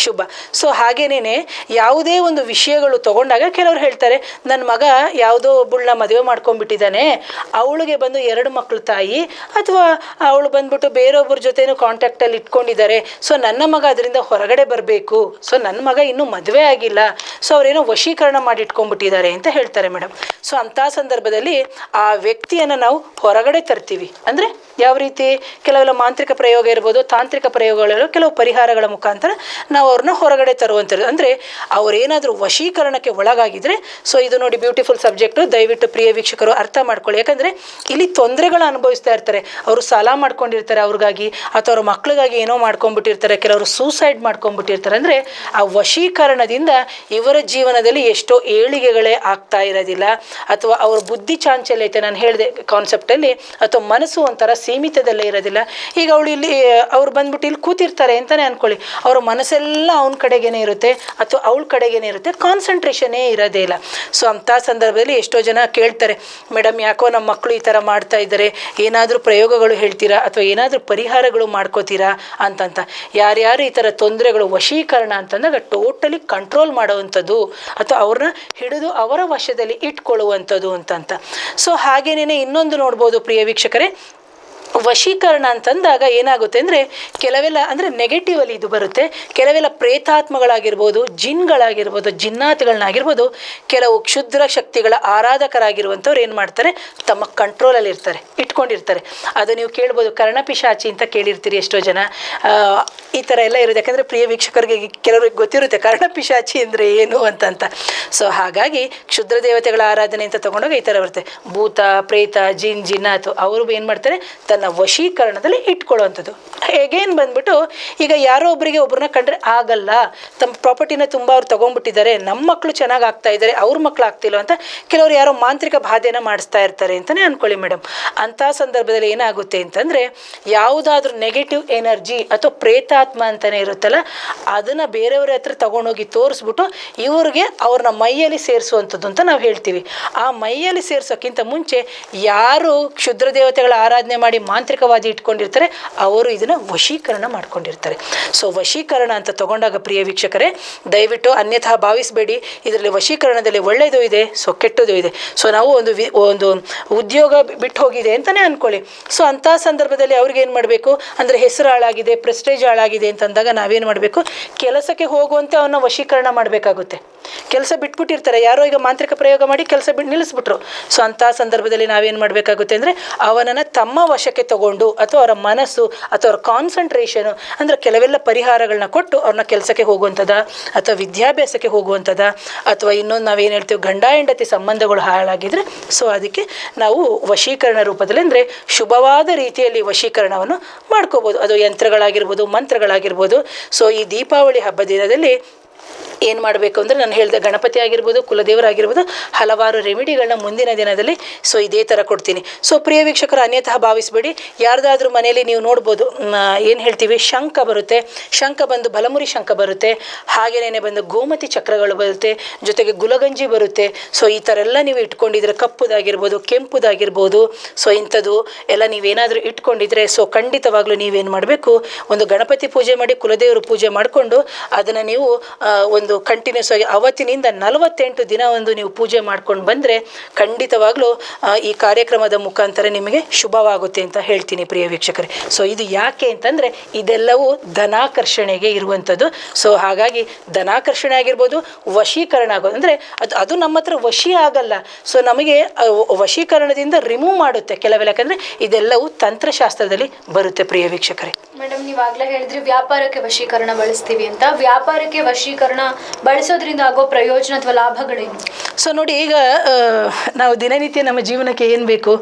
S2: ಶುಭ. ಸೊ ಹಾಗೇನೇ ಯಾವುದೇ ಒಂದು ವಿಷಯಗಳು ತಗೊಂಡಾಗ ಕೆಲವರು ಹೇಳ್ತಾರೆ, ನನ್ನ ಮಗ ಯಾವುದೋ ಒಬ್ಬಳನ್ನ ಮದುವೆ ಮಾಡ್ಕೊಂಡ್ಬಿಟ್ಟಿದ್ದಾನೆ, ಅವಳಿಗೆ ಬಂದು 2 ಮಕ್ಕಳು ತಾಯಿ, ಅಥವಾ ಅವಳು ಬಂದ್ಬಿಟ್ಟು ಬೇರೊಬ್ಬರ ಜೊತೆನೂ ಕಾಂಟ್ಯಾಕ್ಟಲ್ಲಿ ಇಟ್ಕೊಂಡಿದ್ದಾರೆ, ಸೊ ನನ್ನ ಮಗ ಅದರಿಂದ ಹೊರಗಡೆ ಬರಬೇಕು, ಸೊ ನನ್ನ ಮಗ ಇನ್ನೂ ಮದುವೆ ಆಗಿಲ್ಲ, ಸೊ ಅವರೇನೋ ವಶೀಕರಣ ಮಾಡಿ ಇಟ್ಕೊಂಡ್ಬಿಟ್ಟಿದ್ದಾರೆ ಅಂತ ಹೇಳ್ತಾರೆ ಮೇಡಮ್. ಸೊ ಅಂಥ ಸಂದರ್ಭದಲ್ಲಿ ಆ ವ್ಯಕ್ತಿಯನ್ನು ನಾವು ಹೊರಗಡೆ ತರ್ತೀವಿ. ಅಂದರೆ ಯಾವ ರೀತಿ? ಕೆಲವೆಲ್ಲ ಮಾಂತ್ರಿಕ ಪ್ರಯೋಗ ಇರ್ಬೋದು, ತಾಂತ್ರಿಕ ಪ್ರಯೋಗಗಳು, ಕೆಲವು ಪರಿಹಾರಗಳ ಮುಖಾಂತರ ನಾವು ಅವ್ರನ್ನ ಹೊರಗಡೆ ತರುವಂಥದ್ದು. ಅಂದರೆ ಅವರೇನಾದರೂ ವಶೀಕರಣಕ್ಕೆ ಒಳಗಾಗಿದ್ರೆ, ಸೊ ಇದು ನೋಡಿ ಬ್ಯೂಟಿಫುಲ್ ಸಬ್ಜೆಕ್ಟು, ದಯವಿಟ್ಟು ಪ್ರಿಯ ವೀಕ್ಷಕರು ಅರ್ಥ ಮಾಡ್ಕೊಳ್ಳಿ. ಯಾಕಂದರೆ ಇಲ್ಲಿ ತೊಂದರೆಗಳು ಅನುಭವಿಸ್ತಾ ಇರ್ತಾರೆ. ಅವರು ಸಾಲ ಮಾಡ್ಕೊಂಡಿರ್ತಾರೆ ಅವ್ರಿಗಾಗಿ, ಅಥವಾ ಅವ್ರ ಮಕ್ಳಿಗಾಗಿ ಏನೋ ಮಾಡ್ಕೊಂಡ್ಬಿಟ್ಟಿರ್ತಾರೆ, ಕೆಲವರು ಸೂಸೈಡ್ ಮಾಡ್ಕೊಂಡ್ಬಿಟ್ಟಿರ್ತಾರೆ. ಅಂದರೆ ಆ ವಶೀಕರಣದಿಂದ ಇವರ ಜೀವನದಲ್ಲಿ ಎಷ್ಟೋ ಏಳಿಗೆಗಳೇ ಆಗ್ತಾ ಇರೋದಿಲ್ಲ, ಅಥವಾ ಅವ್ರ ಬುದ್ಧಿ ಚಾಂಚಲ್ಯ ಐತೆ, ನಾನು ಹೇಳಿದೆ ಕಾನ್ಸೆಪ್ಟಲ್ಲಿ, ಅಥವಾ ಮನಸ್ಸು ಒಂಥರ ಸೀಮಿತದಲ್ಲೇ ಇರೋದಿಲ್ಲ. ಈಗ ಅವಳು ಇಲ್ಲಿ ಅವ್ರು ಬಂದ್ಬಿಟ್ಟು ಇಲ್ಲಿ ಕೂತಿರ್ತಾರೆ ಅಂತಲೇ ಅಂದ್ಕೊಳ್ಳಿ, ಅವರ ಮನಸ್ಸೆಲ್ಲ ಅವನ ಕಡೆಗೇನೆ ಇರುತ್ತೆ ಅಥವಾ ಅವಳ ಕಡೆಗೇನೆ ಇರುತ್ತೆ, ಕಾನ್ಸಂಟ್ರೇಷನ್ನೇ ಇರೋದೇ ಇಲ್ಲ. ಸೊ ಅಂಥ ಸಂದರ್ಭದಲ್ಲಿ ಎಷ್ಟೋ ಜನ ಕೇಳ್ತಾರೆ, ಮೇಡಮ್ ಯಾಕೋ ನಮ್ಮ ಮಕ್ಕಳು ಈ ಥರ ಮಾಡ್ತಾ ಇದ್ದಾರೆ, ಏನಾದರೂ ಪ್ರಯೋಗಗಳು ಹೇಳ್ತೀರಾ ಅಥವಾ ಏನಾದರೂ ಪರಿಹಾರಗಳು ಮಾಡ್ಕೋತೀರಾ ಅಂತಂತ. ಯಾರ್ಯಾರು ಈ ಥರ ತೊಂದರೆಗಳು, ವಶೀಕರಣ ಅಂತಂದಾಗ ಟೋಟಲಿ ಕಂಟ್ರೋಲ್ ಮಾಡೋವಂಥದ್ದು ಅಥವಾ ಅವ್ರನ್ನ ಹಿಡಿದು ಅವರ ವಶದಲ್ಲಿ ಇಟ್ಕೊಳ್ಳುವಂಥದ್ದು ಅಂತಂತ. ಸೊ ಹಾಗೇನೇ ಇನ್ನೊಂದು ನೋಡ್ಬೋದು ಪ್ರಿಯ ವೀಕ್ಷಕರೇ, ವಶೀಕರಣ ಅಂತಂದಾಗ ಏನಾಗುತ್ತೆ ಅಂದರೆ ಕೆಲವೆಲ್ಲ ಅಂದರೆ ನೆಗೆಟಿವಲ್ಲಿ ಇದು ಬರುತ್ತೆ. ಕೆಲವೆಲ್ಲ ಪ್ರೇತಾತ್ಮಗಳಾಗಿರ್ಬೋದು, ಜಿನ್ಗಳಾಗಿರ್ಬೋದು, ಜಿನ್ನಾತ್ಗಳನ್ನಾಗಿರ್ಬೋದು, ಕೆಲವು ಕ್ಷುದ್ರ ಶಕ್ತಿಗಳ ಆರಾಧಕರಾಗಿರುವಂಥವ್ರು ಏನು ಮಾಡ್ತಾರೆ, ತಮ್ಮ ಕಂಟ್ರೋಲಲ್ಲಿ ಇಟ್ಕೊಂಡಿರ್ತಾರೆ. ಅದು ನೀವು ಕೇಳ್ಬೋದು, ಕರ್ಣಪಿಶಾಚಿ ಅಂತ ಕೇಳಿರ್ತೀರಿ ಎಷ್ಟೋ ಜನ. ಈ ಥರ ಎಲ್ಲ ಇರುತ್ತೆ. ಯಾಕಂದರೆ ಪ್ರಿಯ ವೀಕ್ಷಕರಿಗೆ ಕೆಲವ್ರಿಗೆ ಗೊತ್ತಿರುತ್ತೆ ಕರ್ಣಪಿಶಾಚಿ ಅಂದರೆ ಏನು ಅಂತಂತ. ಸೊ ಹಾಗಾಗಿ ಕ್ಷುದ್ರ ದೇವತೆಗಳ ಆರಾಧನೆ ಅಂತ ತೊಗೊಂಡಾಗ ಈ ಥರ ಬರುತ್ತೆ. ಭೂತ, ಪ್ರೇತ, ಜಿನ್ನಾತು ಅವರು ಏನು ಮಾಡ್ತಾರೆ, ತನ್ನ ವಶೀಕರಣದಲ್ಲಿ ಇಟ್ಕೊಳ್ಳುವಂಥದ್ದು. ಹೇಗೇನು ಬಂದ್ಬಿಟ್ಟು ಈಗ ಯಾರೋ ಒಬ್ಬರನ್ನ ಕಂಡ್ರೆ ಆಗಲ್ಲ, ತಮ್ಮ ಪ್ರಾಪರ್ಟಿನ ತುಂಬ ಅವ್ರು ತೊಗೊಂಡ್ಬಿಟ್ಟಿದ್ದಾರೆ, ನಮ್ಮ ಮಕ್ಕಳು ಚೆನ್ನಾಗಿ ಆಗ್ತಾ ಇದ್ದಾರೆ, ಅವ್ರ ಮಕ್ಕಳು ಆಗ್ತಿಲ್ಲ ಅಂತ ಕೆಲವರು ಯಾರೋ ಮಾಂತ್ರಿಕ ಬಾಧೆನ ಮಾಡಿಸ್ತಾ ಇರ್ತಾರೆ ಅಂತಲೇ ಅಂದ್ಕೊಳ್ಳಿ ಮೇಡಮ್. ಅಂಥ ಸಂದರ್ಭದಲ್ಲಿ ಏನಾಗುತ್ತೆ ಅಂತಂದರೆ, ಯಾವುದಾದ್ರೂ ನೆಗೆಟಿವ್ ಎನರ್ಜಿ ಅಥವಾ ಪ್ರೇತಾತ್ಮ ಅಂತಲೇ ಇರುತ್ತಲ್ಲ, ಅದನ್ನು ಬೇರೆಯವ್ರ ಹತ್ರ ತೊಗೊಂಡೋಗಿ ತೋರಿಸ್ಬಿಟ್ಟು ಇವ್ರಿಗೆ ಅವ್ರನ್ನ ಮೈಯಲ್ಲಿ ಸೇರಿಸುವಂಥದ್ದು ಅಂತ ನಾವು ಹೇಳ್ತೀವಿ. ಆ ಮೈಯಲ್ಲಿ ಸೇರಿಸೋಕ್ಕಿಂತ ಮುಂಚೆ ಯಾರು ಕ್ಷುದ್ರ ದೇವತೆಗಳ ಆರಾಧನೆ ಮಾಡಿ ಮಾಂತ್ರಿಕವಾದಿ ಇಟ್ಕೊಂಡಿರ್ತಾರೆ ಅವರು ಇದನ್ನು ವಶೀಕರಣ ಮಾಡ್ಕೊಂಡಿರ್ತಾರೆ. ಸೊ ವಶೀಕರಣ ಅಂತ ತಗೊಂಡಾಗ ಪ್ರಿಯ ವೀಕ್ಷಕರೇ ದಯವಿಟ್ಟು ಅನ್ಯಥಾ ಭಾವಿಸಬೇಡಿ. ಇದರಲ್ಲಿ ವಶೀಕರಣದಲ್ಲಿ ಒಳ್ಳೆಯದು ಇದೆ, ಸೊ ಕೆಟ್ಟದ್ದು ಇದೆ. ಸೊ ನಾವು ಒಂದು ಉದ್ಯೋಗ ಬಿಟ್ಟು ಹೋಗಿದೆ ಅಂತಲೇ ಅಂದ್ಕೊಳ್ಳಿ. ಸೊ ಅಂಥ ಸಂದರ್ಭದಲ್ಲಿ ಅವ್ರಿಗೆ ಏನು ಮಾಡಬೇಕು ಅಂದರೆ, ಹೆಸರು ಹಾಳಾಗಿದೆ, ಪ್ರೆಸ್ಟೇಜ್ ಹಾಳಾಗಿದೆ ಅಂತಂದಾಗ ನಾವೇನು ಮಾಡಬೇಕು, ಕೆಲಸಕ್ಕೆ ಹೋಗುವಂತೆ ಅವನ್ನ ವಶೀಕರಣ ಮಾಡಬೇಕಾಗುತ್ತೆ. ಕೆಲಸ ಬಿಟ್ಬಿಟ್ಟಿರ್ತಾರೆ ಯಾರೋ, ಈಗ ಮಾಂತ್ರಿಕ ಪ್ರಯೋಗ ಮಾಡಿ ಕೆಲಸ ನಿಲ್ಲಿಸ್ಬಿಟ್ರು. ಸೊ ಅಂಥ ಸಂದರ್ಭದಲ್ಲಿ ನಾವೇನು ಮಾಡಬೇಕಾಗುತ್ತೆ ಅಂದರೆ, ಅವನನ್ನು ತಮ್ಮ ವಶಕ್ಕೆ ತಗೊಂಡು ಅಥವಾ ಅವರ ಮನಸ್ಸು ಅಥವಾ ಅವರ ಕಾನ್ಸಂಟ್ರೇಷನು ಅಂದರೆ ಕೆಲವೆಲ್ಲ ಪರಿಹಾರಗಳನ್ನ ಕೊಟ್ಟು ಅವ್ರನ್ನ ಕೆಲಸಕ್ಕೆ ಹೋಗುವಂಥದ್ದು ಅಥವಾ ವಿದ್ಯಾಭ್ಯಾಸಕ್ಕೆ ಹೋಗುವಂಥದ್ದು, ಅಥವಾ ಇನ್ನೊಂದು ನಾವೇನು ಹೇಳ್ತೀವಿ ಗಂಡ ಹೆಂಡತಿ ಸಂಬಂಧಗಳು ಹಾಳಾಗಿದ್ರೆ, ಸೊ ಅದಕ್ಕೆ ನಾವು ವಶೀಕರಣ ರೂಪದಲ್ಲಿ ಅಂದರೆ ಶುಭವಾದ ರೀತಿಯಲ್ಲಿ ವಶೀಕರಣವನ್ನು ಮಾಡ್ಕೋಬೋದು. ಅದು ಯಂತ್ರಗಳಾಗಿರ್ಬೋದು, ಮಂತ್ರಗಳಾಗಿರ್ಬೋದು. ಸೊ ಈ ದೀಪಾವಳಿ ಹಬ್ಬ ದಿನದಲ್ಲಿ ಏನು ಮಾಡಬೇಕು ಅಂದರೆ, ನಾನು ಹೇಳಿದೆ ಗಣಪತಿ ಆಗಿರ್ಬೋದು, ಕುಲದೇವರಾಗಿರ್ಬೋದು, ಹಲವಾರು ರೆಮಿಡಿಗಳನ್ನ ಮುಂದಿನ ದಿನದಲ್ಲಿ ಸೊ ಇದೇ ಥರ ಕೊಡ್ತೀನಿ. ಸೊ ಪ್ರಿಯ ವೀಕ್ಷಕರು ಅನ್ಯಥಾ ಭಾವಿಸಬೇಡಿ. ಯಾರ್ದಾದ್ರೂ ಮನೆಯಲ್ಲಿ ನೀವು ನೋಡ್ಬೋದು, ಏನು ಹೇಳ್ತೀವಿ, ಶಂಖ ಬರುತ್ತೆ, ಶಂಖ ಬಂದು ಬಲಮುರಿ ಶಂಖ ಬರುತ್ತೆ, ಹಾಗೇನೇ ಬಂದು ಗೋಮತಿ ಚಕ್ರಗಳು ಬರುತ್ತೆ, ಜೊತೆಗೆ ಗುಲಗಂಜಿ ಬರುತ್ತೆ. ಸೊ ಈ ಥರ ಎಲ್ಲ ನೀವು ಇಟ್ಕೊಂಡಿದ್ರೆ, ಕಪ್ಪುದಾಗಿರ್ಬೋದು, ಕೆಂಪುದಾಗಿರ್ಬೋದು, ಸೊ ಇಂಥದ್ದು ಎಲ್ಲ ನೀವೇನಾದರೂ ಇಟ್ಕೊಂಡಿದ್ರೆ, ಸೊ ಖಂಡಿತವಾಗ್ಲೂ ನೀವೇನು ಮಾಡಬೇಕು, ಒಂದು ಗಣಪತಿ ಪೂಜೆ ಮಾಡಿ, ಕುಲದೇವರು ಪೂಜೆ ಮಾಡಿಕೊಂಡು ಅದನ್ನು ನೀವು ಒಂದು ಕಂಟಿನ್ಯೂಸ್ ಆಗಿ ಅವತ್ತಿನಿಂದ 48 ದಿನ ಒಂದು ನೀವು ಪೂಜೆ ಮಾಡ್ಕೊಂಡು ಬಂದರೆ ಖಂಡಿತವಾಗ್ಲೂ ಈ ಕಾರ್ಯಕ್ರಮದ ಮುಖಾಂತರ ನಿಮಗೆ ಶುಭವಾಗುತ್ತೆ ಅಂತ ಹೇಳ್ತೀನಿ ಪ್ರಿಯ ವೀಕ್ಷಕರೇ. ಸೊ ಇದು ಯಾಕೆ ಅಂತಂದರೆ, ಇದೆಲ್ಲವೂ ಧನಾಕರ್ಷಣೆಗೆ ಇರುವಂಥದ್ದು. ಸೊ ಹಾಗಾಗಿ ಧನಾಕರ್ಷಣೆ ಆಗಿರ್ಬೋದು, ವಶೀಕರಣ ಆಗೋದು ಅಂದರೆ ಅದು ನಮ್ಮ ಹತ್ರ ವಶಿ ಆಗಲ್ಲ. ಸೊ ನಮಗೆ ವಶೀಕರಣದಿಂದ ರಿಮೂವ್ ಮಾಡುತ್ತೆ ಕೆಲವೆಲ್ಲ. ಯಾಕಂದರೆ ಇದೆಲ್ಲವೂ ತಂತ್ರಶಾಸ್ತ್ರದಲ್ಲಿ ಬರುತ್ತೆ ಪ್ರಿಯ ವೀಕ್ಷಕರೇ.
S1: ಮೇಡಮ್, ನೀವಾಗಲೇ ಹೇಳಿದ್ರಿ ವ್ಯಾಪಾರಕ್ಕೆ ವಶೀಕರಣ ಬಳಸ್ತೀವಿ ಅಂತ. ವ್ಯಾಪಾರಕ್ಕೆ ವಶೀಕರಣ ಬಳಸೋದ್ರಿಂದ ಆಗೋ ಪ್ರಯೋಜನ ಅಥವಾ ಲಾಭಗಳೇನು?
S2: ಸೊ ನೋಡಿ, ಈಗ ನಾವು ದಿನನಿತ್ಯ ನಮ್ಮ ಜೀವನಕ್ಕೆ ಏನು ಬೇಕು?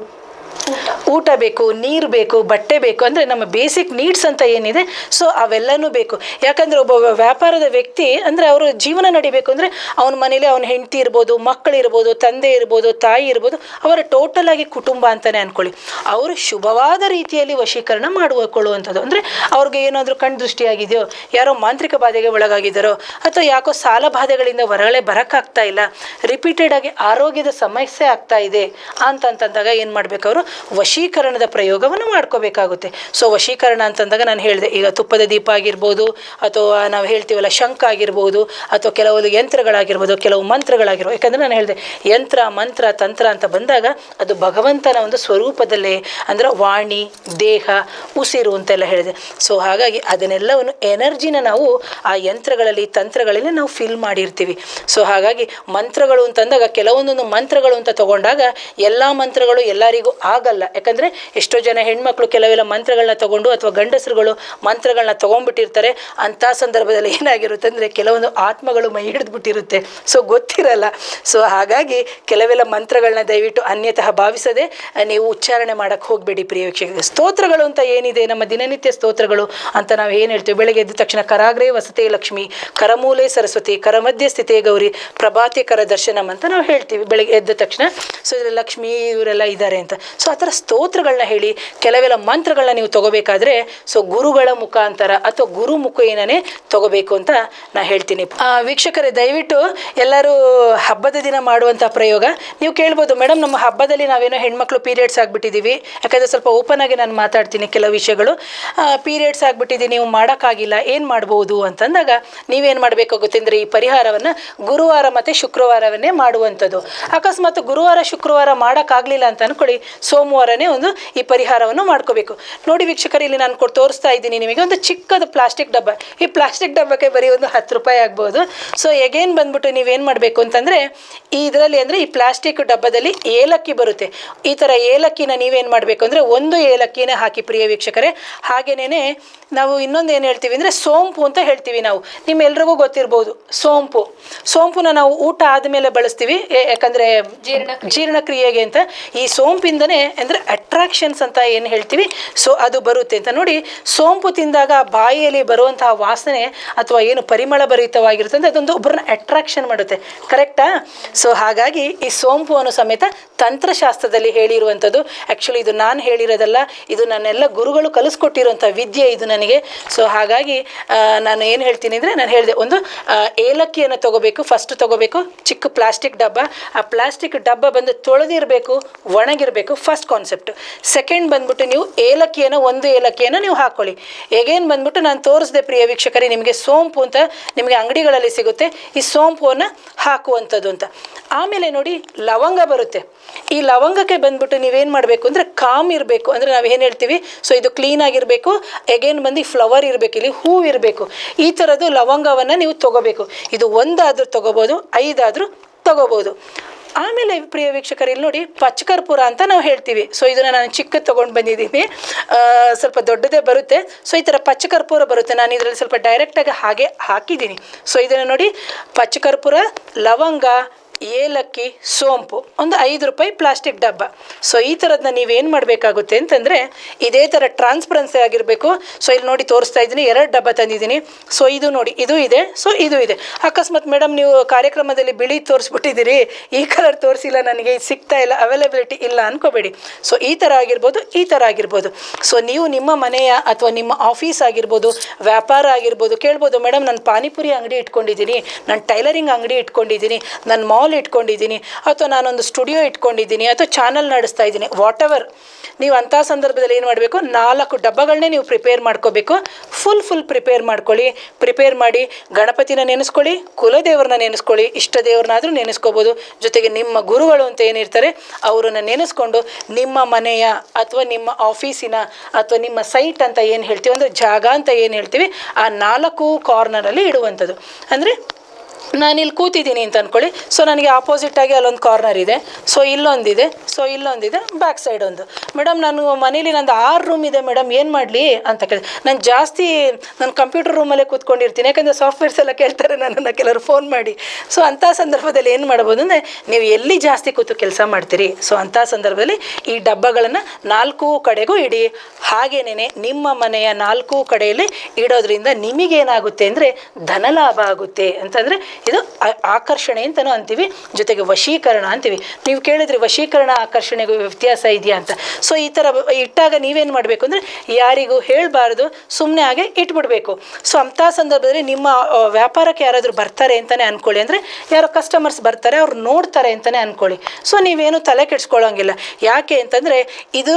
S2: ಊಟ ಬೇಕು, ನೀರು ಬೇಕು, ಬಟ್ಟೆ ಬೇಕು, ಅಂದರೆ ನಮ್ಮ ಬೇಸಿಕ್ ನೀಡ್ಸ್ ಅಂತ ಏನಿದೆ ಸೊ ಅವೆಲ್ಲನೂ ಬೇಕು. ಯಾಕಂದರೆ ಒಬ್ಬ ವ್ಯಾಪಾರದ ವ್ಯಕ್ತಿ ಅಂದರೆ ಅವರು ಜೀವನ ನಡಿಬೇಕು ಅಂದರೆ ಅವನ ಮನೇಲಿ ಅವನ ಹೆಂಡತಿ ಇರ್ಬೋದು, ಮಕ್ಕಳಿರ್ಬೋದು, ತಂದೆ ಇರ್ಬೋದು, ತಾಯಿ ಇರ್ಬೋದು, ಅವರ ಟೋಟಲ್ ಆಗಿ ಕುಟುಂಬ ಅಂತಲೇ ಅಂದ್ಕೊಳ್ಳಿ. ಅವರು ಶುಭವಾದ ರೀತಿಯಲ್ಲಿ ವಶೀಕರಣ ಮಾಡಿಕೊಳ್ಳುವಂಥದ್ದು. ಅಂದರೆ ಅವ್ರಿಗೆ ಏನಾದರೂ ಕಣ್ಣು ದೃಷ್ಟಿಯಾಗಿದೆಯೋ, ಯಾರೋ ಮಾಂತ್ರಿಕ ಬಾಧೆಗೆ ಒಳಗಾಗಿದ್ದಾರೋ, ಅಥವಾ ಯಾಕೋ ಸಾಲ ಬಾಧೆಗಳಿಂದ ಹೊರಗಡೆ ಬರೋಕ್ಕಾಗ್ತಾ ಇಲ್ಲ, ರಿಪೀಟೆಡ್ ಆಗಿ ಆರೋಗ್ಯದ ಸಮಸ್ಯೆ ಆಗ್ತಾ ಇದೆ ಅಂತಂದಾಗ ಏನು ಮಾಡಬೇಕು? ಅವರು ವಶೀಕರಣದ ಪ್ರಯೋಗವನ್ನು ಮಾಡ್ಕೋಬೇಕಾಗುತ್ತೆ. ಸೊ ವಶೀಕರಣ ಅಂತಂದಾಗ ನಾನು ಹೇಳಿದೆ, ಈಗ ತುಪ್ಪದ ದೀಪ ಆಗಿರ್ಬೋದು, ಅಥವಾ ನಾವು ಹೇಳ್ತೀವಲ್ಲ ಶಂಖ ಆಗಿರ್ಬೋದು, ಅಥವಾ ಕೆಲವೊಂದು ಯಂತ್ರಗಳಾಗಿರ್ಬೋದು, ಕೆಲವು ಮಂತ್ರಗಳಾಗಿರ್ಬೋದು. ಯಾಕಂದರೆ ನಾನು ಹೇಳಿದೆ, ಯಂತ್ರ, ಮಂತ್ರ, ತಂತ್ರ ಅಂತ ಬಂದಾಗ ಅದು ಭಗವಂತನ ಒಂದು ಸ್ವರೂಪದಲ್ಲೇ, ಅಂದರೆ ವಾಣಿ, ದೇಹ, ಉಸಿರು ಅಂತೆಲ್ಲ ಹೇಳಿದೆ. ಸೊ ಹಾಗಾಗಿ ಅದನ್ನೆಲ್ಲವನ್ನು ಎನರ್ಜಿನ ನಾವು ಆ ಯಂತ್ರಗಳಲ್ಲಿ, ತಂತ್ರಗಳಲ್ಲಿ ನಾವು ಫಿಲ್ ಮಾಡಿರ್ತೀವಿ. ಸೊ ಹಾಗಾಗಿ ಮಂತ್ರಗಳು ಅಂತಂದಾಗ ಕೆಲವೊಂದೊಂದು ಮಂತ್ರಗಳು ಅಂತ ತಗೊಂಡಾಗ ಎಲ್ಲ ಮಂತ್ರಗಳು ಎಲ್ಲರಿಗೂ ಆಗಲ್ಲ. ಯಾಕಂದರೆ ಎಷ್ಟೋ ಜನ ಹೆಣ್ಮಕ್ಳು ಕೆಲವೆಲ್ಲ ಮಂತ್ರಗಳನ್ನ ತಗೊಂಡು, ಅಥವಾ ಗಂಡಸರುಗಳು ಮಂತ್ರಗಳನ್ನ ತೊಗೊಂಡ್ಬಿಟ್ಟಿರ್ತಾರೆ. ಅಂಥ ಸಂದರ್ಭದಲ್ಲಿ ಏನಾಗಿರುತ್ತೆ ಅಂದರೆ ಕೆಲವೊಂದು ಆತ್ಮಗಳು ಮೈ ಹಿಡಿದ್ಬಿಟ್ಟಿರುತ್ತೆ. ಸೊ ಗೊತ್ತಿರಲ್ಲ. ಸೊ ಹಾಗಾಗಿ ಕೆಲವೆಲ್ಲ ಮಂತ್ರಗಳನ್ನ ದಯವಿಟ್ಟು ಅನ್ಯತಃ ಭಾವಿಸದೆ ನೀವು ಉಚ್ಚಾರಣೆ ಮಾಡೋಕ್ಕೆ ಹೋಗಬೇಡಿ ಪ್ರಿಯ ವೀಕ್ಷಕರಿಗೆ. ಸ್ತೋತ್ರಗಳು ಅಂತ ಏನಿದೆ, ನಮ್ಮ ದಿನನಿತ್ಯ ಸ್ತೋತ್ರಗಳು ಅಂತ ನಾವು ಏನು ಹೇಳ್ತೀವಿ, ಬೆಳಗ್ಗೆ ಎದ್ದ ತಕ್ಷಣ ಕರಾಗ್ರೇ ವಸತೆ ಲಕ್ಷ್ಮಿ, ಕರಮೂಲೆ ಸರಸ್ವತಿ, ಕರಮಧ್ಯ ಸ್ಥಿತೇ ಗೌರಿ, ಪ್ರಭಾತೆ ಕರ ದರ್ಶನಂ ಅಂತ ನಾವು ಹೇಳ್ತೀವಿ ಬೆಳಗ್ಗೆ ಎದ್ದ ತಕ್ಷಣ. ಸೊ ಇದರಲ್ಲಿ ಲಕ್ಷ್ಮಿ ಇವರೆಲ್ಲ ಇದ್ದಾರೆ ಅಂತ. ಸೊ ಆ ಥರ ಸ್ತೋತ್ರಗಳನ್ನ ಹೇಳಿ, ಕೆಲವೆಲ್ಲ ಮಂತ್ರಗಳನ್ನ ನೀವು ತಗೋಬೇಕಾದ್ರೆ ಸೊ ಗುರುಗಳ ಮುಖಾಂತರ ಅಥವಾ ಗುರು ಮುಖೇನೇ ತಗೋಬೇಕು ಅಂತ ನಾನು ಹೇಳ್ತೀನಿ. ವೀಕ್ಷಕರೇ, ದಯವಿಟ್ಟು ಎಲ್ಲರೂ ಹಬ್ಬದ ದಿನ ಮಾಡುವಂಥ ಪ್ರಯೋಗ ನೀವು ಕೇಳ್ಬೋದು, ಮೇಡಮ್ ನಮ್ಮ ಹಬ್ಬದಲ್ಲಿ ನಾವೇನೋ ಹೆಣ್ಮಕ್ಳು ಪೀರಿಯಡ್ಸ್ ಆಗಿಬಿಟ್ಟಿದ್ದೀವಿ, ಯಾಕಂದರೆ ಸ್ವಲ್ಪ ಓಪನ್ ಆಗಿ ನಾನು ಮಾತಾಡ್ತೀನಿ ಕೆಲವು ವಿಷಯಗಳು. ಪೀರಿಯಡ್ಸ್ ಆಗಿಬಿಟ್ಟಿದ್ದೀವಿ, ನೀವು ಮಾಡೋಕ್ಕಾಗಿಲ್ಲ, ಏನು ಮಾಡ್ಬೋದು ಅಂತಂದಾಗ ನೀವೇನು ಮಾಡಬೇಕಾಗುತ್ತೆ ಅಂದರೆ ಈ ಪರಿಹಾರವನ್ನು ಗುರುವಾರ ಮತ್ತು ಶುಕ್ರವಾರವನ್ನೇ ಮಾಡುವಂಥದ್ದು. ಅಕಸ್ಮಾತ್ ಗುರುವಾರ ಶುಕ್ರವಾರ ಮಾಡೋಕ್ಕಾಗಲಿಲ್ಲ ಅಂತ ಅಂದ್ಕೊಳ್ಳಿ, ಸೋಮವಾರನೇ ಒಂದು ಈ ಪರಿಹಾರವನ್ನು ಮಾಡ್ಕೋಬೇಕು. ನೋಡಿ ವೀಕ್ಷಕರು, ಇಲ್ಲಿ ನಾನು ತೋರಿಸ್ತಾ ಇದ್ದೀನಿ ನಿಮಗೆ ಒಂದು ಚಿಕ್ಕದು ಪ್ಲಾಸ್ಟಿಕ್ ಡಬ್ಬ. ಈ ಪ್ಲಾಸ್ಟಿಕ್ ಡಬ್ಬಕ್ಕೆ ಬರೀ ಒಂದು 10 ರೂಪಾಯಿ ಆಗ್ಬೋದು. ಸೊ ಎಗೇನ್ ಬಂದ್ಬಿಟ್ಟು ನೀವೇನು ಮಾಡಬೇಕು ಅಂತಂದರೆ ಇದರಲ್ಲಿ ಅಂದರೆ ಈ ಪ್ಲಾಸ್ಟಿಕ್ ಡಬ್ಬದಲ್ಲಿ ಏಲಕ್ಕಿ ಬರುತ್ತೆ. ಈ ಥರ ಏಲಕ್ಕಿನ ನೀವೇನು ಮಾಡಬೇಕು ಅಂದರೆ ಒಂದು ಏಲಕ್ಕಿನ ಹಾಕಿ ಪ್ರಿಯ ವೀಕ್ಷಕರೇ. ಹಾಗೇನೇ ನಾವು ಇನ್ನೊಂದು ಏನು ಹೇಳ್ತೀವಿ ಅಂದರೆ ಸೋಂಪು ಅಂತ ಹೇಳ್ತೀವಿ. ನಾವು ನಿಮ್ಮೆಲ್ರಿಗೂ ಗೊತ್ತಿರ್ಬೋದು ಸೋಂಪುನ ನಾವು ಊಟ ಆದಮೇಲೆ ಬಳಸ್ತೀವಿ, ಯಾಕಂದರೆ ಜೀರ್ಣಕ್ರಿಯೆಗೆ ಅಂತ. ಈ ಸೋಂಪಿಂದನೇ ಅಂದರೆ ಅಟ್ರಾಕ್ಷನ್ಸ್ ಅಂತ ಏನು ಹೇಳ್ತೀವಿ, ಸೊ ಅದು ಬರುತ್ತೆ ಅಂತ. ನೋಡಿ, ಸೋಂಪು ತಿಂದಾಗ ಬಾಯಿಯಲ್ಲಿ ಬರುವಂತಹ ವಾಸನೆ ಅಥವಾ ಏನು ಪರಿಮಳ ಭರಿತವಾಗಿರುತ್ತೆ ಅಂದರೆ ಅದೊಂದು ಒಬ್ಬರನ್ನ ಅಟ್ರಾಕ್ಷನ್ ಮಾಡುತ್ತೆ. ಕರೆಕ್ಟಾ? ಸೊ ಹಾಗಾಗಿ ಈ ಸೋಂಪು ಅನ್ನೋ ಸಮೇತ ತಂತ್ರಶಾಸ್ತ್ರದಲ್ಲಿ ಹೇಳಿರುವಂಥದ್ದು. ಆ್ಯಕ್ಚುಲಿ ಇದು ನಾನು ಹೇಳಿರೋದಲ್ಲ, ಇದು ನನ್ನೆಲ್ಲ ಗುರುಗಳು ಕಲಿಸ್ಕೊಟ್ಟಿರುವಂಥ ವಿದ್ಯೆ ಇದು ನನಗೆ. ಸೊ ಹಾಗಾಗಿ ನಾನು ಏನು ಹೇಳ್ತೀನಿ ಅಂದರೆ, ನಾನು ಹೇಳಿದೆ ಒಂದು ಏಲಕ್ಕಿಯನ್ನು ತೊಗೋಬೇಕು. ಫಸ್ಟ್ ತೊಗೋಬೇಕು ಚಿಕ್ಕ ಪ್ಲಾಸ್ಟಿಕ್ ಡಬ್ಬ. ಆ ಪ್ಲಾಸ್ಟಿಕ್ ಡಬ್ಬ ಬಂದು ತೊಳೆದಿರಬೇಕು, ಒಣಗಿರಬೇಕು, ಫಸ್ಟ್ ಕಾನ್ಸೆಪ್ಟ್. ಸೆಕೆಂಡ್ ಬಂದ್ಬಿಟ್ಟು ನೀವು ಒಂದು ಏಲಕ್ಕಿಯನ್ನು ನೀವು ಹಾಕ್ಕೊಳ್ಳಿ. ಎಗೇನ್ ಬಂದ್ಬಿಟ್ಟು ನಾನು ತೋರಿಸಿದೆ ಪ್ರಿಯ ವೀಕ್ಷಕರೇ, ನಿಮಗೆ ಸೋಂಪು ಅಂತ ನಿಮಗೆ ಅಂಗಡಿಗಳಲ್ಲಿ ಸಿಗುತ್ತೆ, ಈ ಸೋಂಪುವನ್ನು ಹಾಕುವಂಥದ್ದು ಅಂತ. ಆಮೇಲೆ ನೋಡಿ, ಲವಂಗ ಬರುತ್ತೆ. ಈ ಲವಂಗಕ್ಕೆ ಬಂದ್ಬಿಟ್ಟು ನೀವೇನು ಮಾಡಬೇಕು ಅಂದರೆ ಕಾಮ್ ಇರಬೇಕು, ಅಂದರೆ ನಾವೇನು ಹೇಳ್ತೀವಿ, ಸೊ ಇದು ಕ್ಲೀನ್ ಆಗಿರಬೇಕು. ಎಗೇನ್ ಬಂದು ಫ್ಲವರ್ ಇರಬೇಕು, ಇಲ್ಲಿ ಹೂವು ಇರಬೇಕು. ಈ ಥರದ್ದು ಲವಂಗವನ್ನು ನೀವು ತೊಗೋಬೇಕು. ಇದು 1 ಆದರೂ ತೊಗೋಬೋದು, 5 ಆದರೂ ತೊಗೋಬೋದು. ಆಮೇಲೆ ಪ್ರಿಯ ವೀಕ್ಷಕರು, ಇಲ್ಲಿ ನೋಡಿ ಪಚ್ಚಕರ್ಪೂರ ಅಂತ ನಾವು ಹೇಳ್ತೀವಿ. ಸೊ ಇದನ್ನು ನಾನು ಚಿಕ್ಕದು ತೊಗೊಂಡು ಬಂದಿದ್ದೀನಿ, ಸ್ವಲ್ಪ ದೊಡ್ಡದೇ ಬರುತ್ತೆ. ಸೊ ಈ ಥರ ಪಚ್ಚಕರ್ಪೂರ ಬರುತ್ತೆ, ನಾನು ಇದರಲ್ಲಿ ಸ್ವಲ್ಪ ಡೈರೆಕ್ಟಾಗಿ ಹಾಗೆ ಹಾಕಿದ್ದೀನಿ. ಸೊ ಇದನ್ನು ನೋಡಿ, ಪಚ್ಚಕರ್ಪೂರ, ಲವಂಗ, ಏಲಕ್ಕಿ, ಸೋಂಪು, ಒಂದು 5 ರೂಪಾಯಿ ಪ್ಲಾಸ್ಟಿಕ್ ಡಬ್ಬ. ಸೊ ಈ ಥರದನ್ನ ನೀವೇನು ಮಾಡಬೇಕಾಗುತ್ತೆ ಅಂತಂದರೆ ಇದೇ ಥರ ಟ್ರಾನ್ಸ್ಪರೆನ್ಸಿ ಆಗಿರಬೇಕು. ಸೊ ಇಲ್ಲಿ ನೋಡಿ ತೋರಿಸ್ತಾ ಇದ್ದೀನಿ, 2 ಡಬ್ಬ ತಂದಿದ್ದೀನಿ. ಸೊ ಇದು ನೋಡಿ, ಇದು ಇದೆ, ಸೊ ಇದು ಇದೆ. ಅಕಸ್ಮಾತ್ ಮೇಡಮ್ ನೀವು ಕಾರ್ಯಕ್ರಮದಲ್ಲಿ ಬಿಳಿ ತೋರಿಸ್ಬಿಟ್ಟಿದ್ದೀರಿ, ಈ ಕಲರ್ ತೋರಿಸಿಲ್ಲ, ನನಗೆ ಇದು ಸಿಗ್ತಾ ಇಲ್ಲ, ಅವೈಲಬಿಲಿಟಿ ಇಲ್ಲ ಅನ್ಕೋಬೇಡಿ. ಸೊ ಈ ಥರ ಆಗಿರ್ಬೋದು, ಈ ಥರ ಆಗಿರ್ಬೋದು. ಸೊ ನೀವು ನಿಮ್ಮ ಮನೆಯ ಅಥವಾ ನಿಮ್ಮ ಆಫೀಸ್ ಆಗಿರ್ಬೋದು, ವ್ಯಾಪಾರ ಆಗಿರ್ಬೋದು, ಕೇಳ್ಬೋದು, ಮೇಡಮ್ ನಾನು ಪಾನಿಪುರಿ ಅಂಗಡಿ ಇಟ್ಕೊಂಡಿದ್ದೀನಿ, ನಾನು ಟೈಲರಿಂಗ್ ಅಂಗಡಿ ಇಟ್ಕೊಂಡಿದ್ದೀನಿ, ನನ್ನ ಮಾಲ್ ಇಟ್ಕೊಂಡಿದ್ದೀನಿ, ಅಥವಾ ನಾನೊಂದು ಸ್ಟುಡಿಯೋ ಇಟ್ಕೊಂಡಿದ್ದೀನಿ, ಅಥವಾ ಚಾನಲ್ ನಡೆಸ್ತಾ ಇದ್ದೀನಿ, ವಾಟ್ ಎವರ್. ನೀವು ಅಂಥ ಸಂದರ್ಭದಲ್ಲಿ ಏನು ಮಾಡಬೇಕು, 4 ಡಬ್ಬಗಳನ್ನೇ ನೀವು ಪ್ರಿಪೇರ್ ಮಾಡ್ಕೋಬೇಕು. ಫುಲ್ ಪ್ರಿಪೇರ್ ಮಾಡ್ಕೊಳ್ಳಿ. ಪ್ರಿಪೇರ್ ಮಾಡಿ ಗಣಪತಿನ ನೆನೆಸ್ಕೊಳ್ಳಿ, ಕುಲದೇವ್ರನ್ನ ನೆನೆಸ್ಕೊಳ್ಳಿ, ಇಷ್ಟ ದೇವ್ರನ್ನಾದರೂ ನೆನೆಸ್ಕೋಬೋದು. ಜೊತೆಗೆ ನಿಮ್ಮ ಗುರುಗಳು ಅಂತ ಏನಿರ್ತಾರೆ ಅವರನ್ನು ನೆನೆಸ್ಕೊಂಡು ನಿಮ್ಮ ಮನೆಯ ಅಥವಾ ನಿಮ್ಮ ಆಫೀಸಿನ ಅಥವಾ ನಿಮ್ಮ ಸೈಟ್ ಅಂತ ಏನು ಹೇಳ್ತೀವಿ, ಅಂದರೆ ಜಾಗ ಅಂತ ಏನು ಹೇಳ್ತೀವಿ, ಆ 4 ಕಾರ್ನರಲ್ಲಿ ಇಡುವಂಥದ್ದು. ಅಂದರೆ ನಾನಿಲ್ಲಿ ಕೂತಿದ್ದೀನಿ ಅಂತ ಅಂದ್ಕೊಳ್ಳಿ. ಸೊ ನನಗೆ ಆಪೋಸಿಟಾಗಿ ಅಲ್ಲೊಂದು ಕಾರ್ನರ್ ಇದೆ, ಸೊ ಇಲ್ಲೊಂದಿದೆ, ಸೊ ಇಲ್ಲೊಂದಿದೆ, ಬ್ಯಾಕ್ ಸೈಡ್ ಒಂದು. ಮೇಡಮ್ ನಾನು ಮನೇಲಿ ನಂದು 6 ರೂಮ್ ಇದೆ ಮೇಡಮ್, ಏನು ಮಾಡಲಿ ಅಂತ ಕೇಳಿ. ನಾನು ಜಾಸ್ತಿ ನಾನು ಕಂಪ್ಯೂಟರ್ ರೂಮಲ್ಲೇ ಕೂತ್ಕೊಂಡಿರ್ತೀನಿ, ಯಾಕಂದರೆ ಸಾಫ್ಟ್ವೇರ್ಸ್ ಎಲ್ಲ ಕೇಳ್ತಾರೆ ನನ್ನನ್ನು ಕೆಲವರು ಫೋನ್ ಮಾಡಿ. ಸೊ ಅಂಥ ಸಂದರ್ಭದಲ್ಲಿ ಏನು ಮಾಡ್ಬೋದು ಅಂದರೆ, ನೀವು ಎಲ್ಲಿ ಜಾಸ್ತಿ ಕೂತು ಕೆಲಸ ಮಾಡ್ತೀರಿ, ಸೊ ಅಂಥ ಸಂದರ್ಭದಲ್ಲಿ ಈ ಡಬ್ಬಗಳನ್ನು 4 ಕಡೆಗೂ ಇಡಿ. ಹಾಗೇನೇ ನಿಮ್ಮ ಮನೆಯ 4 ಕಡೆಯಲ್ಲಿ ಇಡೋದ್ರಿಂದ ನಿಮಗೇನಾಗುತ್ತೆ ಅಂದರೆ ಧನಲಾಭ ಆಗುತ್ತೆ. ಅಂತಂದರೆ ಇದು ಆಕರ್ಷಣೆ ಅಂತಲೂ ಅಂತೀವಿ, ಜೊತೆಗೆ ವಶೀಕರಣ ಅಂತೀವಿ. ನೀವು ಕೇಳಿದ್ರಿ ವಶೀಕರಣ ಆಕರ್ಷಣೆಗೂ ವ್ಯತ್ಯಾಸ ಇದೆಯಾ ಅಂತ. ಸೊ ಈ ಥರ ಇಟ್ಟಾಗ ನೀವೇನು ಮಾಡಬೇಕು ಅಂದರೆ ಯಾರಿಗೂ ಹೇಳಬಾರ್ದು, ಸುಮ್ಮನೆ ಹಾಗೆ ಇಟ್ಬಿಡಬೇಕು. ಸೊ ಅಂಥ ಸಂದರ್ಭದಲ್ಲಿ ನಿಮ್ಮ ವ್ಯಾಪಾರಕ್ಕೆ ಯಾರಾದರೂ ಬರ್ತಾರೆ ಅಂತಲೇ ಅಂದ್ಕೊಳ್ಳಿ, ಅಂದರೆ ಯಾರೋ ಕಸ್ಟಮರ್ಸ್ ಬರ್ತಾರೆ, ಅವ್ರು ನೋಡ್ತಾರೆ ಅಂತಲೇ ಅಂದ್ಕೊಳ್ಳಿ. ಸೊ ನೀವೇನು ತಲೆ ಕೆಡಿಸ್ಕೊಳ್ಳೋಂಗಿಲ್ಲ. ಯಾಕೆ ಅಂತಂದರೆ ಇದು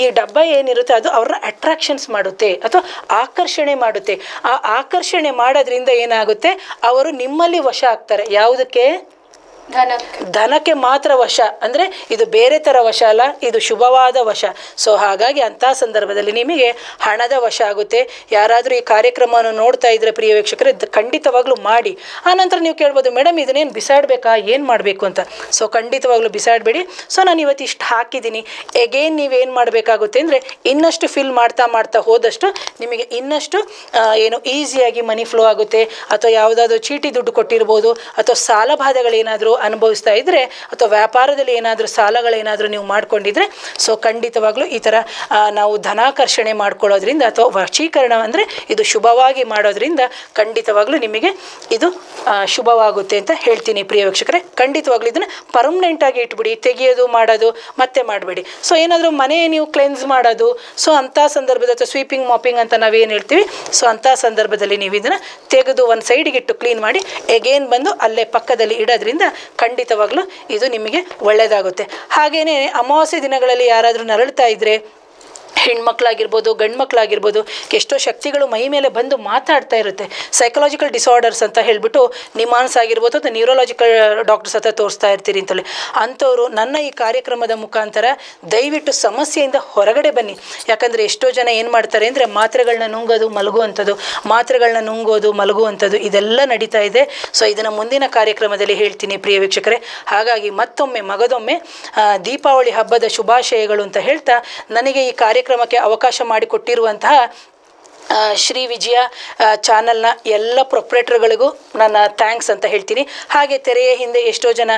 S2: ಈ ಡಬ್ಬ ಏನಿರುತ್ತೆ ಅದು ಅವ್ರನ್ನ ಅಟ್ರಾಕ್ಷನ್ಸ್ ಮಾಡುತ್ತೆ ಅಥವಾ ಆಕರ್ಷಣೆ ಮಾಡುತ್ತೆ. ಆ ಆಕರ್ಷಣೆ ಮಾಡೋದ್ರಿಂದ ಏನಾಗುತ್ತೆ, ಅವರು ನಿಮ್ಮಲ್ಲಿ ವಶ ಆಗ್ತಾರೆ. ಯಾವುದಕ್ಕೆ? ಧನಕ್ಕೆ ಮಾತ್ರ ವಶ. ಅಂದರೆ ಇದು ಬೇರೆ ಥರ ವಶ ಅಲ್ಲ, ಇದು ಶುಭವಾದ ವಶ. ಸೊ ಹಾಗಾಗಿ ಅಂಥ ಸಂದರ್ಭದಲ್ಲಿ ನಿಮಗೆ ಹಣದ ವಶ ಆಗುತ್ತೆ. ಯಾರಾದರೂ ಈ ಕಾರ್ಯಕ್ರಮವನ್ನು ನೋಡ್ತಾ ಇದ್ದರೆ ಪ್ರಿಯ ವೀಕ್ಷಕರೇ, ಖಂಡಿತವಾಗ್ಲೂ ಮಾಡಿ. ಆನಂತರ ನೀವು ಕೇಳ್ಬೋದು, ಮೇಡಮ್ ಇದನ್ನೇನು ಬಿಸಾಡಬೇಕಾ, ಏನು ಮಾಡಬೇಕು ಅಂತ. ಸೊ ಖಂಡಿತವಾಗ್ಲೂ ಬಿಸಾಡಬೇಡಿ. ಸೊ ನಾನು ಇವತ್ತು ಇಷ್ಟು ಹಾಕಿದ್ದೀನಿ. ಎಗೇನ್ ನೀವೇನು ಮಾಡಬೇಕಾಗುತ್ತೆ ಅಂದರೆ, ಇನ್ನಷ್ಟು ಫಿಲ್ ಮಾಡ್ತಾ ಮಾಡ್ತಾ ಹೋದಷ್ಟು ನಿಮಗೆ ಇನ್ನಷ್ಟು ಏನು ಈಸಿಯಾಗಿ ಮನಿ ಫ್ಲೋ ಆಗುತ್ತೆ. ಅಥವಾ ಯಾವುದಾದ್ರೂ ಚೀಟಿ ದುಡ್ಡು ಕೊಟ್ಟಿರ್ಬೋದು, ಅಥವಾ ಸಾಲಬಾಧೆಗಳೇನಾದರೂ ಅನುಭವಿಸ್ತಾ ಇದ್ದರೆ, ಅಥವಾ ವ್ಯಾಪಾರದಲ್ಲಿ ಏನಾದರೂ ಸಾಲಗಳೇನಾದರೂ ನೀವು ಮಾಡ್ಕೊಂಡಿದ್ರೆ, ಸೊ ಖಂಡಿತವಾಗ್ಲೂ ಈ ಥರ ನಾವು ಧನಾಕರ್ಷಣೆ ಮಾಡ್ಕೊಳ್ಳೋದ್ರಿಂದ ಅಥವಾ ವಶೀಕರಣ ಅಂದರೆ ಇದು ಶುಭವಾಗಿ ಮಾಡೋದ್ರಿಂದ ಖಂಡಿತವಾಗ್ಲೂ ನಿಮಗೆ ಇದು ಶುಭವಾಗುತ್ತೆ ಅಂತ ಹೇಳ್ತೀನಿ ಪ್ರಿಯ ವೀಕ್ಷಕರೇ. ಖಂಡಿತವಾಗ್ಲೂ ಇದನ್ನು ಪರ್ಮನೆಂಟಾಗಿ ಇಟ್ಬಿಡಿ, ತೆಗೆಯೋದು ಮಾಡೋದು ಮತ್ತೆ ಮಾಡಬೇಡಿ. ಸೊ ಏನಾದರೂ ಮನೆ ನೀವು ಕ್ಲೆನ್ಸ್ ಮಾಡೋದು, ಸೊ ಅಂಥ ಸಂದರ್ಭದ ಅಥವಾ ಸ್ವೀಪಿಂಗ್ ಮಾಪಿಂಗ್ ಅಂತ ನಾವೇನು ಹೇಳ್ತೀವಿ, ಸೊ ಅಂಥ ಸಂದರ್ಭದಲ್ಲಿ ನೀವು ಇದನ್ನು ತೆಗೆದು ಒಂದು ಸೈಡಿಗೆ ಇಟ್ಟು ಕ್ಲೀನ್ ಮಾಡಿ ಎಗೇನ್ ಬಂದು ಅಲ್ಲೇ ಪಕ್ಕದಲ್ಲಿ ಇಡೋದ್ರಿಂದ ಖಂಡಿತವಾಗ್ಲೂ ಇದು ನಿಮಗೆ ಒಳ್ಳೆಯದಾಗುತ್ತೆ. ಹಾಗೆಯೇ ಅಮಾವಾಸ್ಯೆ ದಿನಗಳಲ್ಲಿ ಯಾರಾದರೂ ನರಳ್ತಾ ಇದ್ದರೆ, ಹೆಣ್ಮಕ್ಳಾಗಿರ್ಬೋದು ಗಂಡು ಮಕ್ಕಳಾಗಿರ್ಬೋದು, ಎಷ್ಟೋ ಶಕ್ತಿಗಳು ಮೈ ಮೇಲೆ ಬಂದು ಮಾತಾಡ್ತಾ ಇರುತ್ತೆ. ಸೈಕಲಾಜಿಕಲ್ ಡಿಸಾರ್ಡರ್ಸ್ ಅಂತ ಹೇಳಿಬಿಟ್ಟು ನಿಮಾನ್ಸ್ ಆಗಿರ್ಬೋದು ಅಥವಾ ನ್ಯೂರೋಲಾಜಿಕಲ್ ಡಾಕ್ಟರ್ಸ್ ಹತ್ರ ತೋರಿಸ್ತಾ ಇರ್ತೀರಿ ಅಂತೇಳಿ. ಅಂಥವ್ರು ನನ್ನ ಈ ಕಾರ್ಯಕ್ರಮದ ಮುಖಾಂತರ ದಯವಿಟ್ಟು ಸಮಸ್ಯೆಯಿಂದ ಹೊರಗಡೆ ಬನ್ನಿ. ಯಾಕಂದರೆ ಎಷ್ಟೋ ಜನ ಏನು ಮಾಡ್ತಾರೆ ಅಂದರೆ ಮಾತ್ರೆಗಳನ್ನ ನುಂಗೋದು ಮಲಗುವಂಥದ್ದು, ಮಾತ್ರೆಗಳನ್ನ ನುಂಗೋದು ಮಲಗುವಂಥದ್ದು ಇದೆಲ್ಲ ನಡೀತಾ ಇದೆ. ಸೊ ಇದನ್ನು ಮುಂದಿನ ಕಾರ್ಯಕ್ರಮದಲ್ಲಿ ಹೇಳ್ತೀನಿ ಪ್ರಿಯ ವೀಕ್ಷಕರೇ. ಹಾಗಾಗಿ ಮಗದೊಮ್ಮೆ ದೀಪಾವಳಿ ಹಬ್ಬದ ಶುಭಾಶಯಗಳು ಅಂತ ಹೇಳ್ತಾ, ನನಗೆ ಈ ಕಾರ್ಯಕ್ರಮಕ್ಕೆ ಅವಕಾಶ ಮಾಡಿಕೊಟ್ಟಿರುವಂತಹ ಶ್ರೀ ವಿಜಯ ಚಾನಲ್ನ ಎಲ್ಲ ಪ್ರೊಪ್ರೇಟ್ರ್ಗಳಿಗೂ ನನ್ನ ಥ್ಯಾಂಕ್ಸ್ ಅಂತ ಹೇಳ್ತೀನಿ. ಹಾಗೆ ತೆರೆಯ ಹಿಂದೆ ಎಷ್ಟೋ ಜನ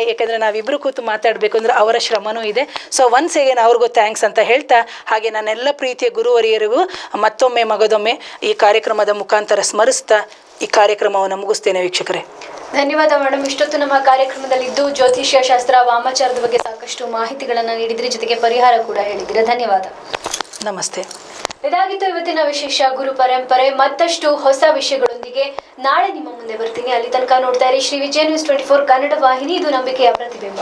S2: ಯಾಕೆಂದರೆ ನಾವಿಬ್ಬರು ಕೂತು ಮಾತಾಡಬೇಕು ಅಂದರೆ ಅವರ ಶ್ರಮನೂ ಇದೆ. ಸೊ ಒನ್ಸ್ ಅಗೇನ್ ಅವ್ರಿಗೂ ಥ್ಯಾಂಕ್ಸ್ ಅಂತ ಹೇಳ್ತಾ, ಹಾಗೆ ನನ್ನೆಲ್ಲ ಪ್ರೀತಿಯ ಗುರುವರಿಯರಿಗೂ ಮಗದೊಮ್ಮೆ ಈ ಕಾರ್ಯಕ್ರಮದ ಮುಖಾಂತರ ಸ್ಮರಿಸ್ತಾ ಈ ಕಾರ್ಯಕ್ರಮವನ್ನು ಮುಗಿಸ್ತೇನೆ ವೀಕ್ಷಕರೇ.
S1: ಧನ್ಯವಾದ ಮೇಡಮ್. ಇಷ್ಟೊತ್ತು ನಮ್ಮ ಕಾರ್ಯಕ್ರಮದಲ್ಲಿದ್ದು ಜ್ಯೋತಿಷ್ಯ ಶಾಸ್ತ್ರ ವಾಮಾಚಾರದ ಬಗ್ಗೆ ಸಾಕಷ್ಟು ಮಾಹಿತಿಗಳನ್ನು ನೀಡಿದ್ರಿ, ಜೊತೆಗೆ ಪರಿಹಾರ ಕೂಡ ಹೇಳಿದ್ದೀರಾ. ಧನ್ಯವಾದ.
S2: ನಮಸ್ತೆ.
S1: ಇದಾಗಿತ್ತು ಇವತ್ತಿನ ವಿಶೇಷ ಗುರು ಪರಂಪರೆ. ಮತ್ತಷ್ಟು ಹೊಸ ವಿಷಯಗಳೊಂದಿಗೆ ನಾಳೆ ನಿಮ್ಮ ಮುಂದೆ ಬರ್ತೀನಿ. ಅಲ್ಲಿ ತನಕ ನೋಡ್ತಾ ಇರಿ ಶ್ರೀ ವಿಜಯ ನ್ಯೂಸ್ 24 ಕನ್ನಡ ವಾಹಿನಿ. ಇದು ನಂಬಿಕೆಯ ಪ್ರತಿಬಿಂಬ.